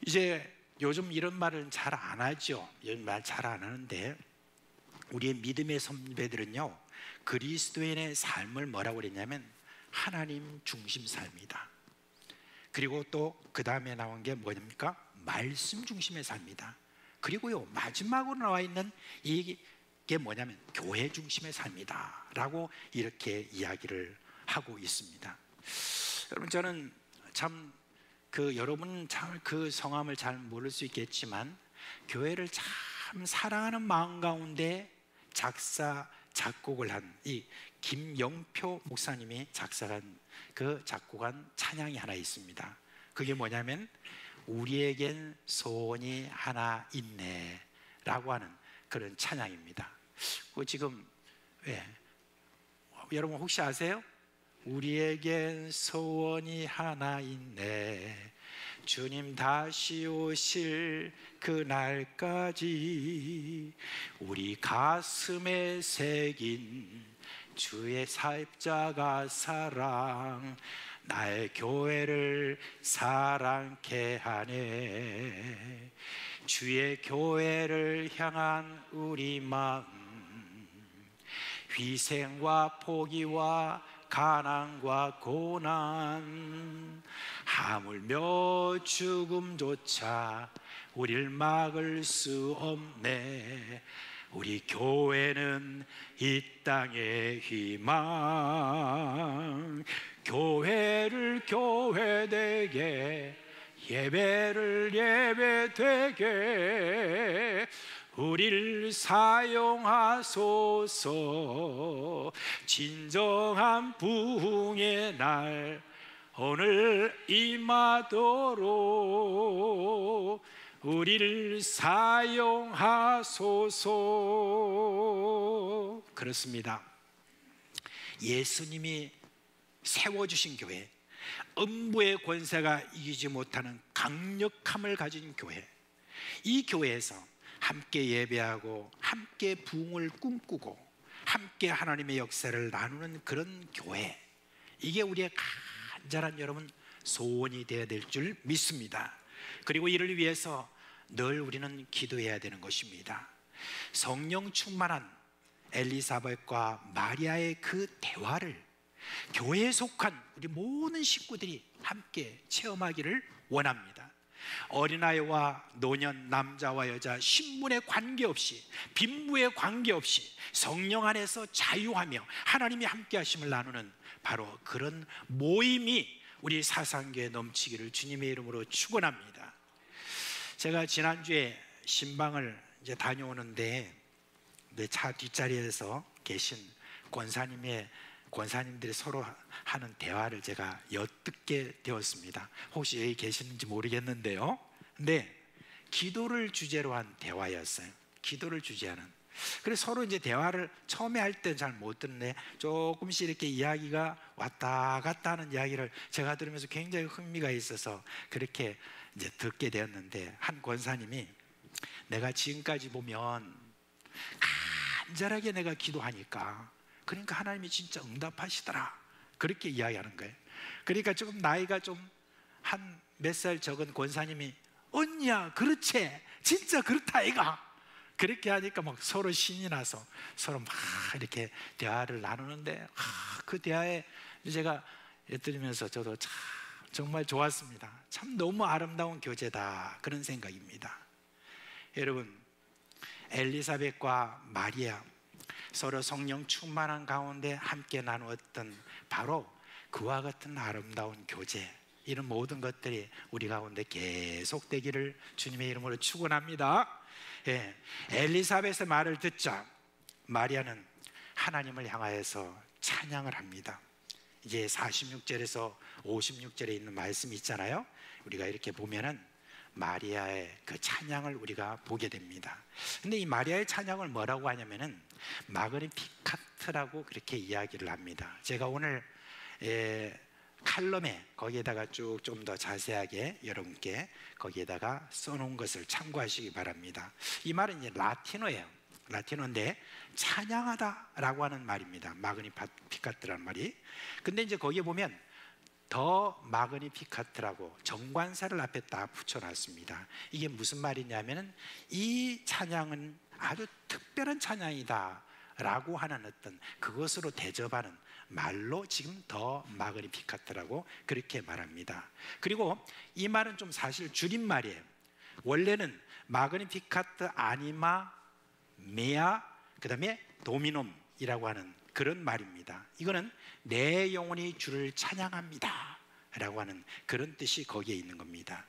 이제 요즘 이런 말은 잘 안 하죠. 이런 말 잘 안 하는데, 우리의 믿음의 선배들은요, 그리스도인의 삶을 뭐라고 그랬냐면 하나님 중심 삶이다. 그리고 또 그 다음에 나온 게 뭐입니까? 말씀 중심의 삶이다. 그리고요, 마지막으로 나와 있는 이게 뭐냐면 교회 중심의 삶이다 라고 이렇게 이야기를 하고 있습니다. 여러분, 저는 참 여러분은 참 그 성함을 잘 모를 수 있겠지만 교회를 참 사랑하는 마음 가운데 작곡을 한 이 김영표 목사님이 작곡한 찬양이 하나 있습니다. 그게 뭐냐면 우리에겐 소원이 하나 있네 라고 하는 그런 찬양입니다. 지금 여러분 혹시 아세요? 우리에겐 소원이 하나 있네. 주님 다시 오실 그날까지 우리 가슴에 새긴 주의 십자가 사랑 나의 교회를 사랑케 하네. 주의 교회를 향한 우리 마음, 희생과 포기와 가난과 고난, 하물며 죽음조차 우릴 막을 수 없네. 우리 교회는 이 땅의 희망. 교회를 교회되게, 예배를 예배되게 우릴 사용하소서. 진정한 부흥의 날 오늘 임하도록 우리를 사용하소서. 그렇습니다. 예수님이 세워주신 교회, 음부의 권세가 이기지 못하는 강력함을 가진 교회, 이 교회에서 함께 예배하고 함께 부흥을 꿈꾸고 함께 하나님의 역사를 나누는 그런 교회, 이게 우리의 간절한 여러분 소원이 되어야 될 줄 믿습니다. 그리고 이를 위해서 늘 우리는 기도해야 되는 것입니다. 성령 충만한 엘리사벳과 마리아의 그 대화를 교회에 속한 우리 모든 식구들이 함께 체험하기를 원합니다. 어린아이와 노년, 남자와 여자, 신분에 관계없이, 빈부에 관계없이 성령 안에서 자유하며 하나님이 함께 하심을 나누는 바로 그런 모임이 우리 사상교회 넘치기를 주님의 이름으로 축원합니다. 제가 지난주에 신방을 이제 다녀오는데 내 차 뒷자리에서 계신 권사님들이 서로 하는 대화를 제가 엿듣게 되었습니다. 혹시 여기 계시는지 모르겠는데요, 근데 기도를 주제로 한 대화였어요. 기도를 주제하는. 그래서 서로 이제 대화를 처음에 할 때 잘 못 듣는데 조금씩 이렇게 이야기가 왔다 갔다 하는 이야기를 제가 들으면서 굉장히 흥미가 있어서 그렇게 이제 듣게 되었는데, 한 권사님이 내가 지금까지 보면 간절하게 내가 기도하니까 그러니까 하나님이 진짜 응답하시더라, 그렇게 이야기하는 거예요. 그러니까 조금 나이가 좀 한 몇 살 적은 권사님이 언니야 그렇지 진짜 그렇다 이가, 그렇게 하니까 막 서로 신이 나서 서로 막 이렇게 대화를 나누는데 그 대화에 제가 들으면서 저도 참 정말 좋았습니다. 참 너무 아름다운 교제다, 그런 생각입니다. 여러분, 엘리사벳과 마리아 서로 성령 충만한 가운데 함께 나누었던 바로 그와 같은 아름다운 교제, 이런 모든 것들이 우리 가운데 계속되기를 주님의 이름으로 축원합니다. 엘리사벳의 말을 듣자 마리아는 하나님을 향하여서 찬양을 합니다. 이제 46절에서 56절에 있는 말씀이 있잖아요. 우리가 이렇게 보면은 마리아의 그 찬양을 우리가 보게 됩니다. 근데 이 마리아의 찬양을 뭐라고 하냐면은 마그니피카트라고 그렇게 이야기를 합니다. 제가 오늘 칼럼에 거기에다가 쭉 좀 더 자세하게 여러분께 거기에다가 써놓은 것을 참고하시기 바랍니다. 이 말은 이제 라틴어예요. 라틴어인데 찬양하다라고 하는 말입니다. 마그니피카트라는 말이. 근데 이제 거기에 보면 더 마그니피카트라고 정관사를 앞에 딱 붙여놨습니다. 이게 무슨 말이냐면은 이 찬양은 아주 특별한 찬양이다 라고 하는 어떤 그것으로 대접하는 말로 지금 더 마그니피카트라고 그렇게 말합니다. 그리고 이 말은 좀 사실 줄임말이에요. 원래는 마그니피카트 아니마 메아 그 다음에 도미놈이라고 하는 그런 말입니다. 이거는 내 영혼이 주를 찬양합니다 라고 하는 그런 뜻이 거기에 있는 겁니다.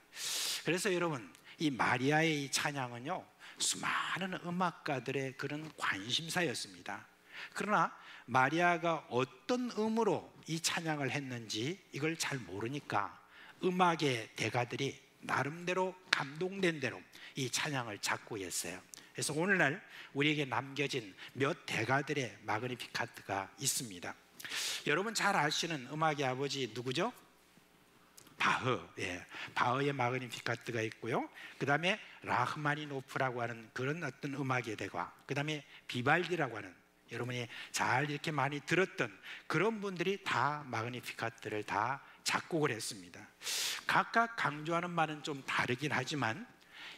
그래서 여러분, 이 마리아의 이 찬양은요 수많은 음악가들의 그런 관심사였습니다. 그러나 마리아가 어떤 음으로 이 찬양을 했는지 이걸 잘 모르니까 음악의 대가들이 나름대로 감동된 대로 이 찬양을 작곡했어요. 그래서 오늘날 우리에게 남겨진 몇 대가들의 마그니피카트가 있습니다. 여러분 잘 아시는 음악의 아버지 누구죠? 바흐. 예. 바흐의 마그니피카트가 있고요. 그 다음에 라흐마니노프라고 하는 그런 어떤 음악의 대가, 그 다음에 비발디라고 하는, 여러분이 잘 이렇게 많이 들었던 그런 분들이 다 마그니피카트를 다 작곡을 했습니다. 각각 강조하는 말은 좀 다르긴 하지만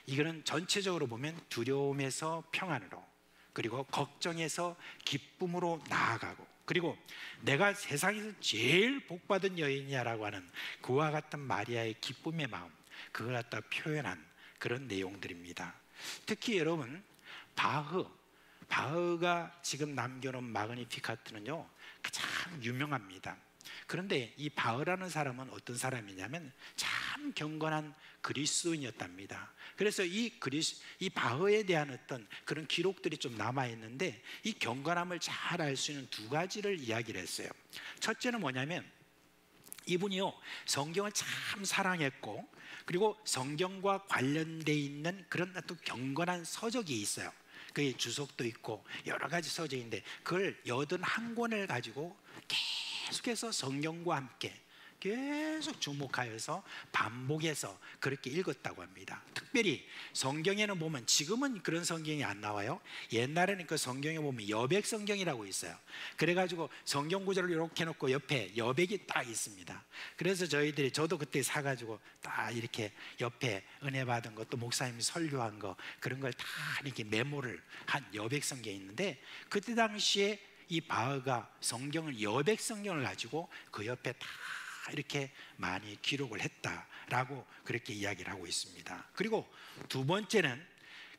이거는 전체적으로 보면 두려움에서 평안으로, 그리고 걱정에서 기쁨으로 나아가고, 그리고 내가 세상에서 제일 복받은 여인이야라고 하는 그와 같은 마리아의 기쁨의 마음, 그걸 갖다 표현한 그런 내용들입니다. 특히 여러분 바흐가 지금 남겨놓은 마그니피카트는요 참 유명합니다. 그런데 이 바흐라는 사람은 어떤 사람이냐면 참 경건한 그리스도인이었답니다. 그래서 이 바흐에 대한 어떤 그런 기록들이 좀 남아 있는데, 이 경건함을 잘 알 수 있는 두 가지를 이야기를 했어요. 첫째는 뭐냐면 이분이요 성경을 참 사랑했고, 그리고 성경과 관련돼 있는 그런 어떤 경건한 서적이 있어요. 그게 주석도 있고 여러 가지 서적인데 그걸 81권을 가지고 계속해서 성경과 함께 계속 주목하여서 반복해서 그렇게 읽었다고 합니다. 특별히 성경에는 보면, 지금은 그런 성경이 안 나와요. 옛날에는 그 성경에 보면 여백 성경이라고 있어요. 그래가지고 성경 구절을 이렇게 놓고 옆에 여백이 딱 있습니다. 그래서 저도 그때 사가지고 딱 이렇게 옆에 은혜 받은 것도 목사님이 설교한 거 그런 걸 다 이렇게 메모를 한 여백 성경이 있는데, 그때 당시에 이 바흐가 성경을 여백 성경을 가지고 그 옆에 다 이렇게 많이 기록을 했다라고 그렇게 이야기를 하고 있습니다. 그리고 두 번째는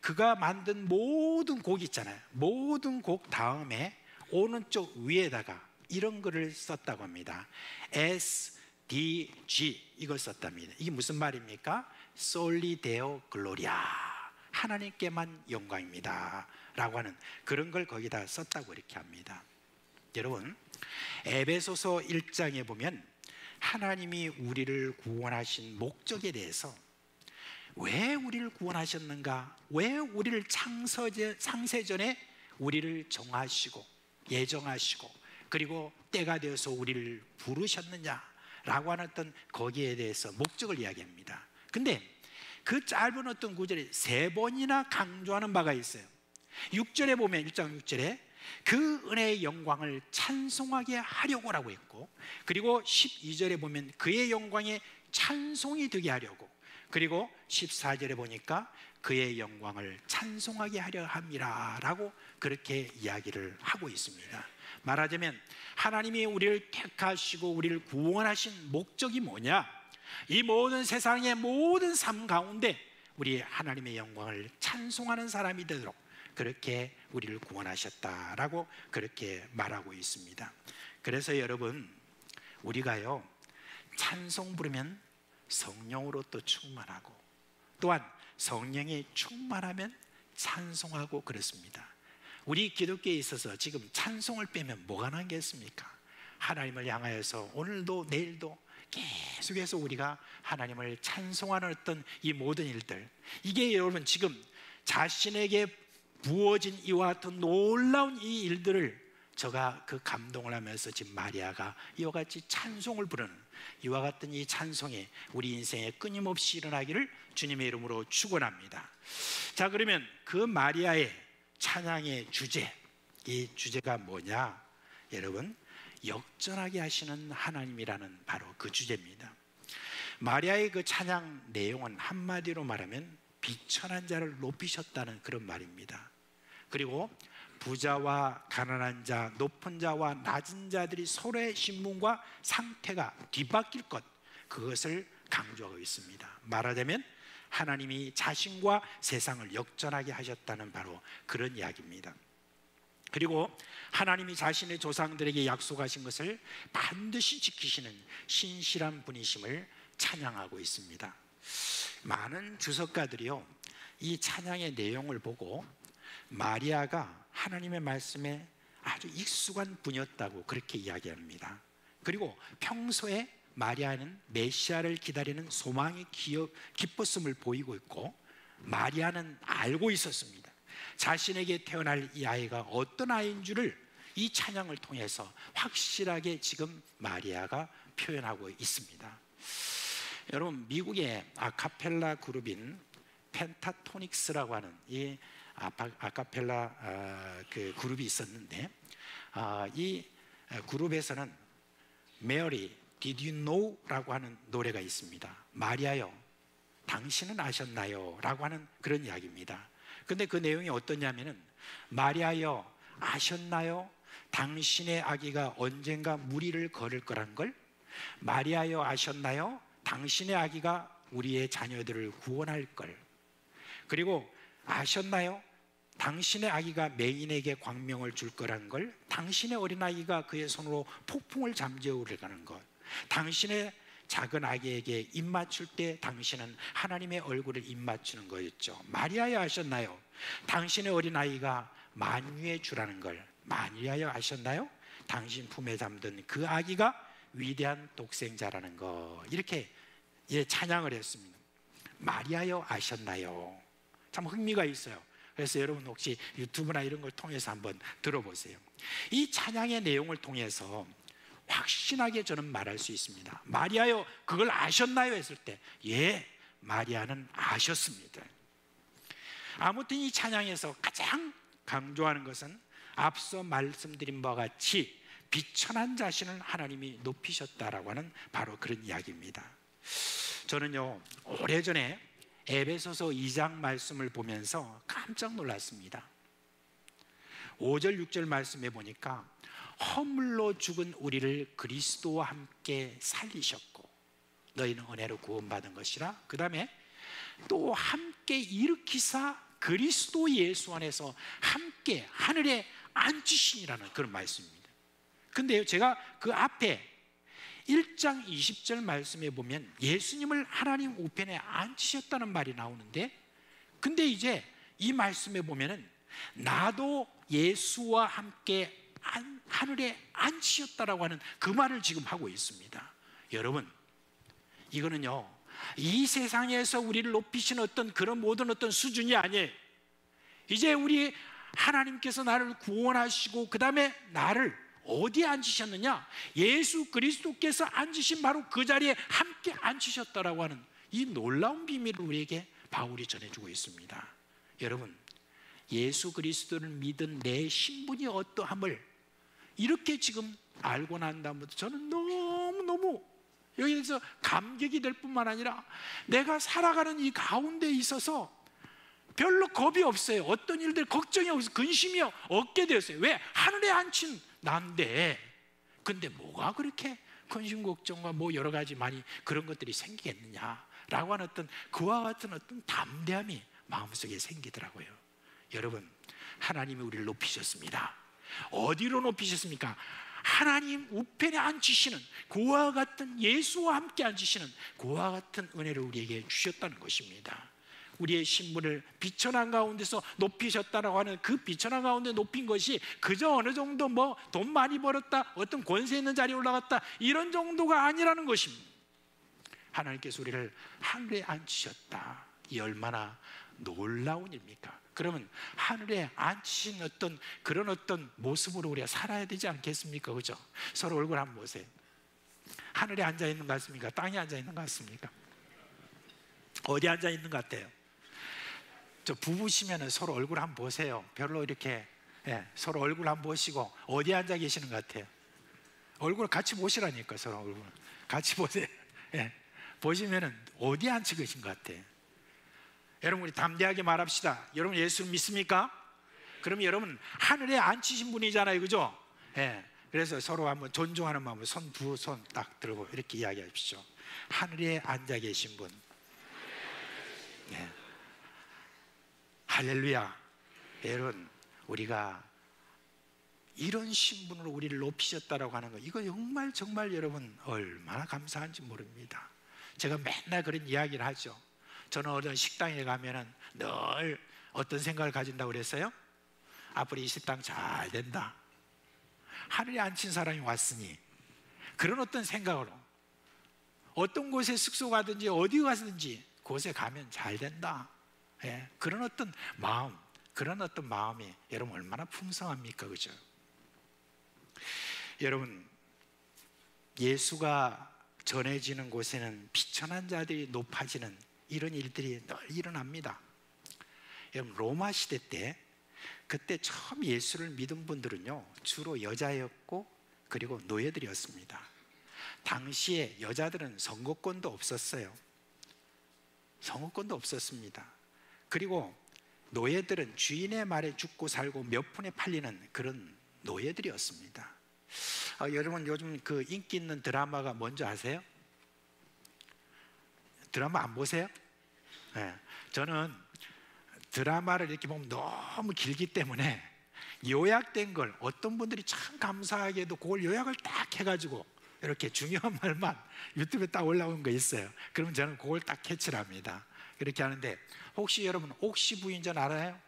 그가 만든 모든 곡 있잖아요. 모든 곡 다음에 오른쪽 위에다가 이런 글을 썼다고 합니다. SDG 이걸 썼답니다. 이게 무슨 말입니까? Soli Deo Gloria, 하나님께만 영광입니다 라고 하는 그런 걸 거기다 썼다고 이렇게 합니다. 여러분 에베소서 1장에 보면 하나님이 우리를 구원하신 목적에 대해서, 왜 우리를 구원하셨는가, 왜 우리를 창세전에 우리를 정하시고 예정하시고 그리고 때가 되어서 우리를 부르셨느냐라고 하는 어떤 거기에 대해서 목적을 이야기합니다. 근데 그 짧은 어떤 구절에 3번이나 강조하는 바가 있어요. 6절에 보면 1장 6절에 그 은혜의 영광을 찬송하게 하려고라고 했고, 그리고 12절에 보면 그의 영광에 찬송이 되게 하려고, 그리고 14절에 보니까 그의 영광을 찬송하게 하려 함이라 라고 그렇게 이야기를 하고 있습니다. 말하자면 하나님이 우리를 택하시고 우리를 구원하신 목적이 뭐냐, 이 모든 세상의 모든 삶 가운데 우리 하나님의 영광을 찬송하는 사람이 되도록 그렇게 우리를 구원하셨다라고 그렇게 말하고 있습니다. 그래서 여러분 우리가요 찬송 부르면 성령으로 또 충만하고, 또한 성령이 충만하면 찬송하고 그렇습니다. 우리 기독교에 있어서 지금 찬송을 빼면 뭐가 남겠습니까? 하나님을 향하여서 오늘도 내일도 계속해서 우리가 하나님을 찬송하는 어떤 이 모든 일들, 이게 여러분 지금 자신에게 부어진 이와 같은 놀라운 이 일들을 제가 그 감동을 하면서 지금 마리아가 이와 같이 찬송을 부르는 이와 같은 이 찬송이 우리 인생에 끊임없이 일어나기를 주님의 이름으로 축원합니다. 자, 그러면 그 마리아의 찬양의 주제, 이 주제가 뭐냐? 여러분, 역전하게 하시는 하나님이라는 바로 그 주제입니다. 마리아의 그 찬양 내용은 한마디로 말하면 비천한 자를 높이셨다는 그런 말입니다. 그리고 부자와 가난한 자, 높은 자와 낮은 자들이 서로의 신분과 상태가 뒤바뀔 것, 그것을 강조하고 있습니다. 말하자면 하나님이 자신과 세상을 역전하게 하셨다는 바로 그런 이야기입니다. 그리고 하나님이 자신의 조상들에게 약속하신 것을 반드시 지키시는 신실한 분이심을 찬양하고 있습니다. 많은 주석가들이요 이 찬양의 내용을 보고 마리아가 하나님의 말씀에 아주 익숙한 분이었다고 그렇게 이야기합니다. 그리고 평소에 마리아는 메시아를 기다리는 소망이 기뻤음을 보이고 있고, 마리아는 알고 있었습니다. 자신에게 태어날 이 아이가 어떤 아이인 줄을 이 찬양을 통해서 확실하게 지금 마리아가 표현하고 있습니다. 여러분, 미국의 아카펠라 그룹인 펜타토닉스라고 하는 이 아카펠라 그 그룹이 있었는데, 이 그룹에서는 Mary, Did you know? 라고 하는 노래가 있습니다. 마리아요, 당신은 아셨나요? 라고 하는 그런 이야기입니다. 근데 그 내용이 어떠냐면은, 마리아요, 아셨나요? 당신의 아기가 언젠가 무리를 걸을 거란 걸? 마리아요, 아셨나요? 당신의 아기가 우리의 자녀들을 구원할 걸. 그리고 아셨나요? 당신의 아기가 메인에게 광명을 줄 거란 걸? 당신의 어린아이가 그의 손으로 폭풍을 잠재우려 가는 것. 당신의 작은 아기에게 입 맞출 때 당신은 하나님의 얼굴을 입 맞추는 거였죠. 마리아여, 아셨나요? 당신의 어린아이가 만유의 주라는 걸. 마리아여, 아셨나요? 당신 품에 잠든 그 아기가 위대한 독생자라는 거. 이렇게 찬양을 했습니다. 마리아여, 아셨나요? 참 흥미가 있어요. 그래서 여러분 혹시 유튜브나 이런 걸 통해서 한번 들어보세요. 이 찬양의 내용을 통해서 확신하게 저는 말할 수 있습니다. 마리아요, 그걸 아셨나요? 했을 때, 예, 마리아는 아셨습니다. 아무튼 이 찬양에서 가장 강조하는 것은 앞서 말씀드린 바와 같이 비천한 자신을 하나님이 높이셨다라고 하는 바로 그런 이야기입니다. 저는요, 오래전에 에베소서 2장 말씀을 보면서 깜짝 놀랐습니다. 5절 6절 말씀에 보니까 허물로 죽은 우리를 그리스도와 함께 살리셨고 너희는 은혜로 구원받은 것이라. 그 다음에 또 함께 일으키사 그리스도 예수 안에서 함께 하늘에 앉히시니라는 그런 말씀입니다. 근데요, 제가 그 앞에 1장 20절 말씀에 보면 예수님을 하나님 우편에 앉히셨다는 말이 나오는데, 근데 이제 이 말씀에 보면은 나도 예수와 함께 하늘에 앉히셨다라고 하는 그 말을 지금 하고 있습니다. 여러분, 이거는요, 이 세상에서 우리를 높이신 어떤 그런 모든 어떤 수준이 아니에요. 이제 우리 하나님께서 나를 구원하시고 그 다음에 나를 어디에 앉히셨느냐? 예수 그리스도께서 앉으신 바로 그 자리에 함께 앉히셨다라고 하는 이 놀라운 비밀을 우리에게 바울이 전해주고 있습니다. 여러분, 예수 그리스도를 믿은 내 신분이 어떠함을 이렇게 지금 알고 난 다음부터 저는 너무너무 여기에서 감격이 될 뿐만 아니라 내가 살아가는 이 가운데 있어서 별로 겁이 없어요. 어떤 일들 걱정이 없어요. 근심이 없게 되었어요. 왜? 하늘에 앉힌 난데. 근데 뭐가 그렇게 근심 걱정과 뭐 여러 가지 많이 그런 것들이 생기겠느냐라고 하는 어떤 그와 같은 어떤 담대함이 마음속에 생기더라고요. 여러분, 하나님이 우리를 높이셨습니다. 어디로 높이셨습니까? 하나님 우편에 앉히시는 그와 같은 예수와 함께 앉히시는 그와 같은 은혜를 우리에게 주셨다는 것입니다. 우리의 신분을 비천한 가운데서 높이셨다라고 하는 그 비천한 가운데 높인 것이 그저 어느 정도 뭐 돈 많이 벌었다, 어떤 권세 있는 자리에 올라갔다, 이런 정도가 아니라는 것입니다. 하나님께서 우리를 하늘에 앉히셨다. 이 얼마나 놀라운 일입니까? 그러면 하늘에 앉히신 어떤 그런 어떤 모습으로 우리가 살아야 되지 않겠습니까? 그죠? 서로 얼굴 한번 보세요. 하늘에 앉아 있는 것 같습니까? 땅에 앉아 있는 것 같습니까? 어디 앉아 있는 것 같아요? 저 부부시면 서로 얼굴 한번 보세요. 별로 이렇게 서로 얼굴 한번 보시고 어디 앉아 계시는 것 같아요? 얼굴 같이 보시라니까. 서로 얼굴 같이 보세요. 보시면은 어디 앉혀 계신 것 같아요? 여러분, 우리 담대하게 말합시다. 여러분, 예수를 믿습니까? 그러면 여러분 하늘에 앉히신 분이잖아요, 그죠? 그래서 서로 한번 존중하는 마음으로 손 두 손 딱 들고 이렇게 이야기하십시오. 하늘에 앉아 계신 분. 할렐루야. 여러분, 우리가 이런 신분으로 우리를 높이셨다라고 하는 거, 이거 정말 정말 여러분 얼마나 감사한지 모릅니다. 제가 맨날 그런 이야기를 하죠. 저는 어떤 식당에 가면은 늘 어떤 생각을 가진다고 그랬어요? 앞으로 이 식당 잘 된다. 하늘에 앉힌 사람이 왔으니 그런 어떤 생각으로 어떤 곳에 숙소 가든지 어디 가든지 곳에 가면 잘 된다. 그런 어떤 마음, 그런 어떤 마음이 여러분 얼마나 풍성합니까? 그죠? 여러분, 예수가 전해지는 곳에는 비천한 자들이 높아지는 이런 일들이 늘 일어납니다. 여러분, 로마 시대 때 그때 처음 예수를 믿은 분들은요 주로 여자였고 그리고 노예들이었습니다. 당시에 여자들은 선거권도 없었어요. 선거권도 없었습니다. 그리고 노예들은 주인의 말에 죽고 살고 몇 푼에 팔리는 그런 노예들이었습니다. 여러분, 요즘 그 인기 있는 드라마가 뭔지 아세요? 드라마 안 보세요? 네. 저는 드라마를 이렇게 보면 너무 길기 때문에 요약된 걸, 어떤 분들이 참 감사하게도 그걸 요약을 딱 해가지고 이렇게 중요한 말만 유튜브에 딱 올라온 거 있어요. 그러면 저는 그걸 딱 캐치를 합니다. 그렇게 하는데, 혹시 여러분 옥시 부인전 알아요?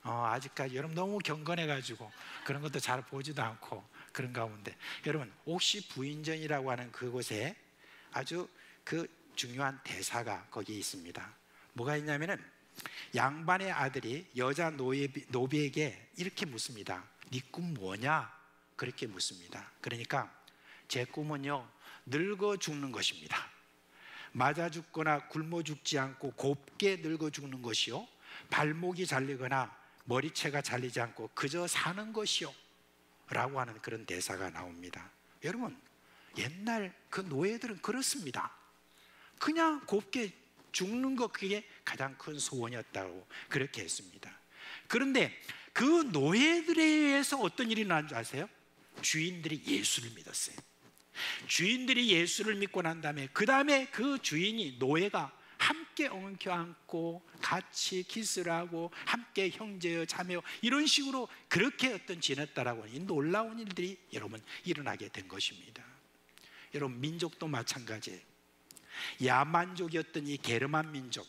아직까지 여러분 너무 경건해가지고 그런 것도 잘 보지도 않고 그런 가운데, 여러분 옥시 부인전이라고 하는 그곳에 아주 그 중요한 대사가 거기에 있습니다. 뭐가 있냐면은 양반의 아들이 여자 노비에게 이렇게 묻습니다. 네 꿈 뭐냐? 그렇게 묻습니다. 그러니까 제 꿈은요 늙어 죽는 것입니다. 맞아 죽거나 굶어 죽지 않고 곱게 늙어 죽는 것이요, 발목이 잘리거나 머리채가 잘리지 않고 그저 사는 것이요 라고 하는 그런 대사가 나옵니다. 여러분, 옛날 그 노예들은 그렇습니다. 그냥 곱게 죽는 것, 그게 가장 큰 소원이었다고 그렇게 했습니다. 그런데 그 노예들에 의해서 어떤 일이 일어난 줄 아세요? 주인들이 예수를 믿었어요. 주인들이 예수를 믿고 난 다음에 그 다음에 그 주인이, 노예가 함께 엉켜 안고 같이 키스를 하고 함께 형제여 자매여 이런 식으로 그렇게 어떤 지냈다라고 하는 이 놀라운 일들이 여러분 일어나게 된 것입니다. 여러분, 민족도 마찬가지예요. 야만족이었던 이 게르만 민족,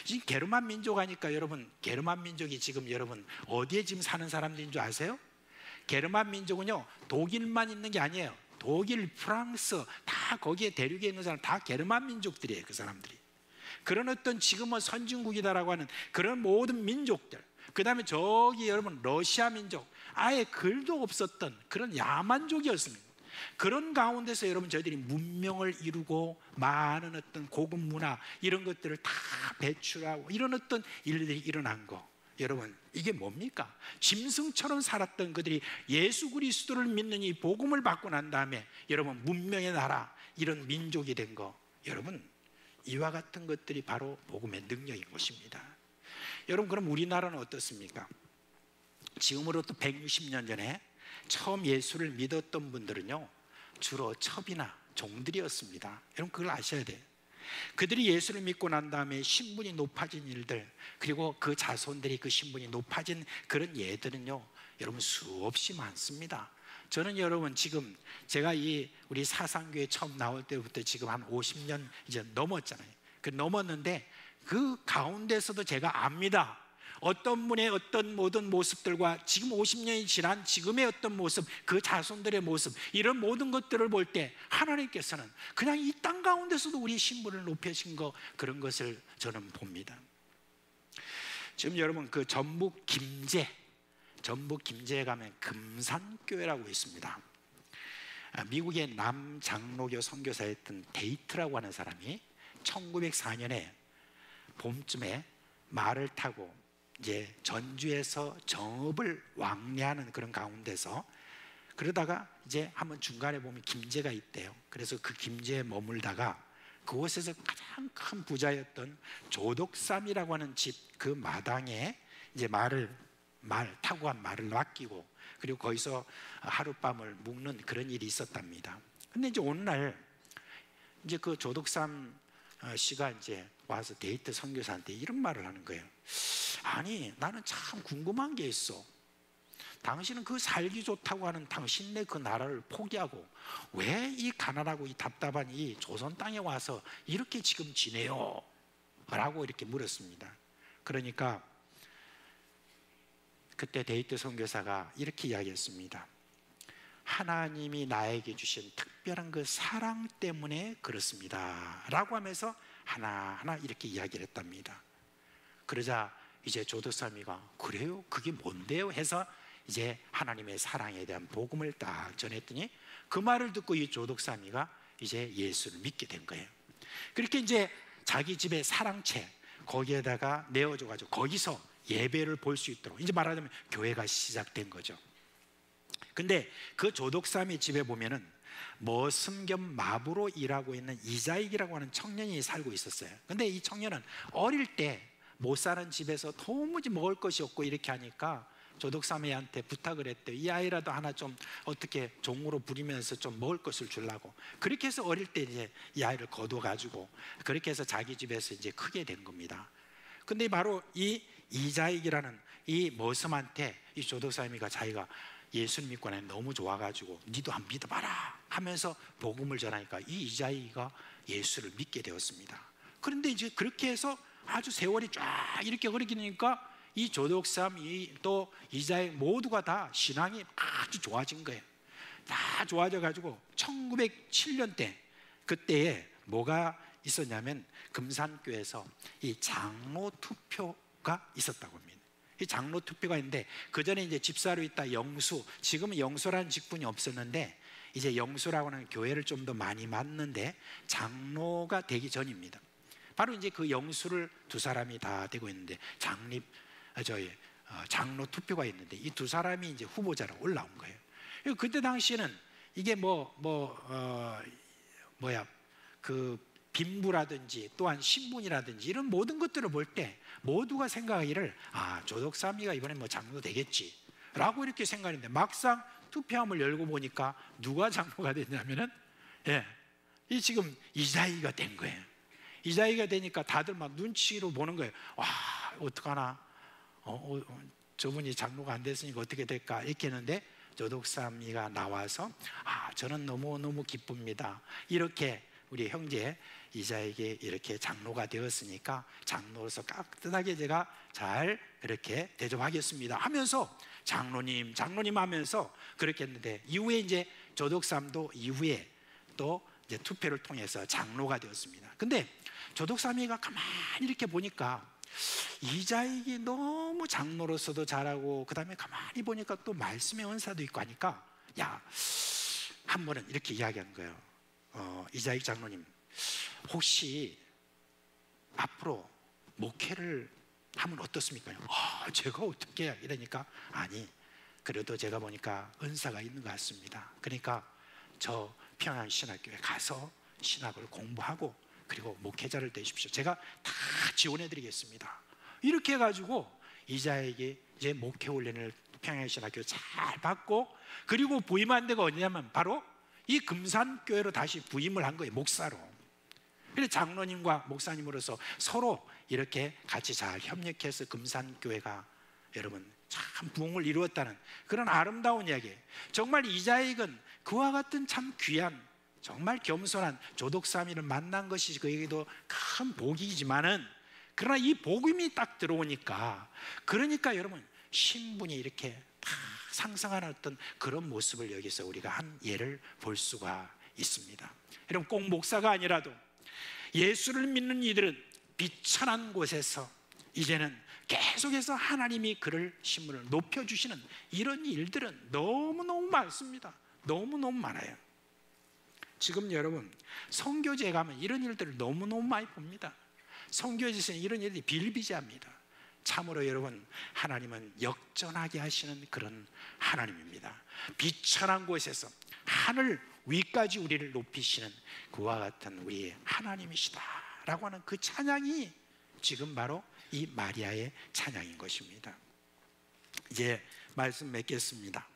지금 게르만 민족 하니까 여러분, 게르만 민족이 지금 여러분 어디에 지금 사는 사람들인 줄 아세요? 게르만 민족은요 독일만 있는 게 아니에요. 독일, 프랑스 다 거기에 대륙에 있는 사람 다 게르만 민족들이에요. 그 사람들이 그런 어떤 지금은 선진국이다라고 하는 그런 모든 민족들, 그 다음에 저기 여러분 러시아 민족, 아예 글도 없었던 그런 야만족이었습니다. 그런 가운데서 여러분 저희들이 문명을 이루고 많은 어떤 고급 문화 이런 것들을 다 배출하고 이런 어떤 일들이 일어난 거, 여러분 이게 뭡니까? 짐승처럼 살았던 그들이 예수 그리스도를 믿는 이 복음을 받고 난 다음에 여러분 문명의 나라, 이런 민족이 된 거, 여러분 이와 같은 것들이 바로 복음의 능력인 것입니다. 여러분, 그럼 우리나라는 어떻습니까? 지금으로부터 160년 전에 처음 예수를 믿었던 분들은요 주로 첩이나 종들이었습니다. 여러분 그걸 아셔야 돼요. 그들이 예수를 믿고 난 다음에 신분이 높아진 일들, 그리고 그 자손들이 그 신분이 높아진 그런 예들은요 여러분 수없이 많습니다. 저는 여러분 지금 제가 이 우리 사상교회 처음 나올 때부터 지금 한 50년 이제 넘었잖아요. 그 넘었는데 그 가운데서도 제가 압니다. 어떤 분의 어떤 모든 모습들과 지금 50년이 지난 지금의 어떤 모습, 그 자손들의 모습, 이런 모든 것들을 볼 때 하나님께서는 그냥 이 땅 가운데서도 우리 신분을 높여신 거, 그런 것을 저는 봅니다. 지금 여러분 그 전북 김제에 가면 금산교회라고 있습니다. 미국의 남장로교 선교사였던 데이트라고 하는 사람이 1904년에 봄쯤에 말을 타고 이제 전주에서 정읍을 왕래하는 그런 가운데서, 그러다가 이제 한번 중간에 보면 김제가 있대요. 그래서 그 김제에 머물다가 그곳에서 가장 큰 부자였던 조덕삼이라고 하는 집 그 마당에 이제 말 타고 간 말을 맡기고, 그리고 거기서 하룻밤을 묵는 그런 일이 있었답니다. 근데 이제 어느 날 이제 그 조덕삼 씨가 이제 와서 데이트 선교사한테 이런 말을 하는 거예요. 아니, 나는 참 궁금한 게 있어. 당신은 그 살기 좋다고 하는 당신네 그 나라를 포기하고 왜 이 가난하고 이 답답한 이 조선 땅에 와서 이렇게 지금 지내요? 라고 이렇게 물었습니다. 그러니까 그때 데이트 선교사가 이렇게 이야기했습니다. 하나님이 나에게 주신 특별한 그 사랑 때문에 그렇습니다 라고 하면서 하나하나 이렇게 이야기를 했답니다. 그러자 이제 조덕삼이가 그래요? 그게 뭔데요? 해서 이제 하나님의 사랑에 대한 복음을 딱 전했더니 그 말을 듣고 이 조독사미가 이제 예수를 믿게 된 거예요. 그렇게 이제 자기 집의 사랑채 거기에다가 내어줘가지고 거기서 예배를 볼 수 있도록, 이제 말하자면 교회가 시작된 거죠. 근데 그 조독사미 집에 보면은 머슴겸 마부로 일하고 있는 이자익이라고 하는 청년이 살고 있었어요. 근데 이 청년은 어릴 때 못 사는 집에서 도무지 먹을 것이 없고 이렇게 하니까 조독사미한테 부탁을 했대요. 이 아이라도 하나 좀 어떻게 종으로 부리면서 좀 먹을 것을 주려고. 그렇게 해서 어릴 때 이제 이 아이를 거둬가지고 그렇게 해서 자기 집에서 이제 크게 된 겁니다. 근데 바로 이 이자익이라는 이 머슴한테 이 조독사미가 자기가 예수를 믿고 나니 너무 좋아가지고 니도 한번 믿어봐라 하면서 복음을 전하니까 이 이자익이가 예수를 믿게 되었습니다. 그런데 이제 그렇게 해서 아주 세월이 쫙 이렇게 흐르니까 이 조독삼이 또 이자익 모두가 다 신앙이 아주 좋아진 거예요. 다 좋아져가지고 1907년 때 그때에 뭐가 있었냐면 금산교에서 이 장로 투표가 있었다고 합니다. 이 장로 투표가 있는데 그 전에 이제 집사로 있다 영수, 지금은 영수라는 직분이 없었는데 이제 영수라고 하는 교회를 좀 더 많이 맡는데 장로가 되기 전입니다. 바로 이제 그 영수를 두 사람이 다 되고 있는데 장로 투표가 있는데 이 두 사람이 이제 후보자로 올라온 거예요. 그때 당시에는 이게 그 빈부라든지 또한 신분이라든지 이런 모든 것들을 볼 때 모두가 생각하기를 조독사미가 이번에 뭐 장로 되겠지 라고 이렇게 생각했는데 막상 투표함을 열고 보니까 누가 장로가 됐냐면은 이 지금 이자익이가 된 거예요. 이자익이가 되니까 다들 막 눈치로 보는 거예요. 와, 어떡하나, 저분이 장로가 안 됐으니까 어떻게 될까 이렇게 했는데 조독사미가 나와서 저는 너무너무 기쁩니다. 이렇게 우리 형제 이자에게 이렇게 장로가 되었으니까 장로로서 깍듯하게 제가 잘 그렇게 대접하겠습니다 하면서 장로님 하면서 그렇게 했는데 이후에 이제 조독삼도 이후에 또 이제 투표를 통해서 장로가 되었습니다. 근데 조독삼이가 가만히 이렇게 보니까 이자익이 너무 장로로서도 잘하고 그 다음에 가만히 보니까 또 말씀의 은사도 있고 하니까 한 번은 이렇게 이야기한 거예요. 이자익 장로님 혹시 앞으로 목회를 하면 어떻습니까? 제가 어떻게 해요? 이러니까 아니 그래도 제가 보니까 은사가 있는 것 같습니다. 그러니까 저 평양신학교에 가서 신학을 공부하고 그리고 목회자를 되십시오. 제가 다 지원해 드리겠습니다. 이렇게 해가지고 이자에게 이제 목회 훈련을 평양신학교 잘 받고 그리고 부임한 데가 어디냐면 바로 이 금산교회로 다시 부임을 한 거예요. 목사로. 그래서 장로님과 목사님으로서 서로 이렇게 같이 잘 협력해서 금산교회가 여러분 참 부흥을 이루었다는 그런 아름다운 이야기예요. 정말 이자익은 그와 같은 참 귀한 정말 겸손한 조독사미를 만난 것이 그에게도 큰 복이지만은 그러나 이 복음이 딱 들어오니까 그러니까 여러분 신분이 이렇게 다 상승하는 어떤 그런 모습을 여기서 우리가 한 예를 볼 수가 있습니다. 여러분 꼭 목사가 아니라도 예수를 믿는 이들은 비천한 곳에서 이제는 계속해서 하나님이 그를 신분을 높여주시는 이런 일들은 너무너무 많습니다. 너무너무 많아요. 지금 여러분 선교지에 가면 이런 일들을 너무너무 많이 봅니다. 선교지에서는 이런 일들이 비일비재합니다. 참으로 여러분 하나님은 역전하게 하시는 그런 하나님입니다. 비천한 곳에서 하늘 위까지 우리를 높이시는 그와 같은 우리 하나님이시다 라고 하는 그 찬양이 지금 바로 이 마리아의 찬양인 것입니다. 이제 말씀 맺겠습니다.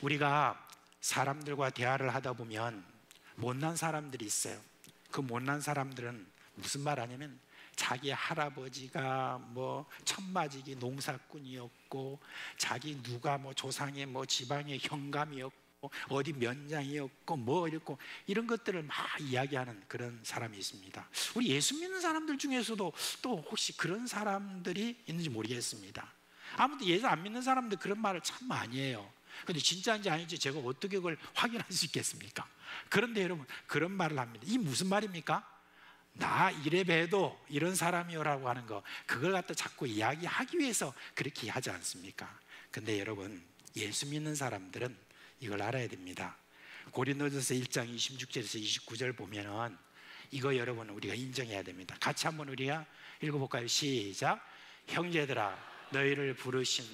우리가 사람들과 대화를 하다 보면 못난 사람들이 있어요. 그 못난 사람들은 무슨 말 하냐면 자기 할아버지가 뭐 천마지기 농사꾼이었고 자기 누가 뭐 조상의 뭐 지방의 현감이었고 어디 면장이었고 뭐 이랬고 이런 것들을 막 이야기하는 그런 사람이 있습니다. 우리 예수 믿는 사람들 중에서도 또 혹시 그런 사람들이 있는지 모르겠습니다. 아무튼 예수 안 믿는 사람들 그런 말을 참 많이 해요. 근데 진짜인지 아닌지 제가 어떻게 그걸 확인할 수 있겠습니까? 그런데 여러분 그런 말을 합니다. 이 무슨 말입니까? 나 이래 봬도 이런 사람이요라고 하는 거 그걸 갖다 자꾸 이야기하기 위해서 그렇게 하지 않습니까? 근데 여러분 예수 믿는 사람들은 이걸 알아야 됩니다. 고린도전서 1장 26절에서 29절 보면은 이거 여러분 우리가 인정해야 됩니다. 같이 한번 우리가 읽어볼까요? 시작. 형제들아 너희를 부르신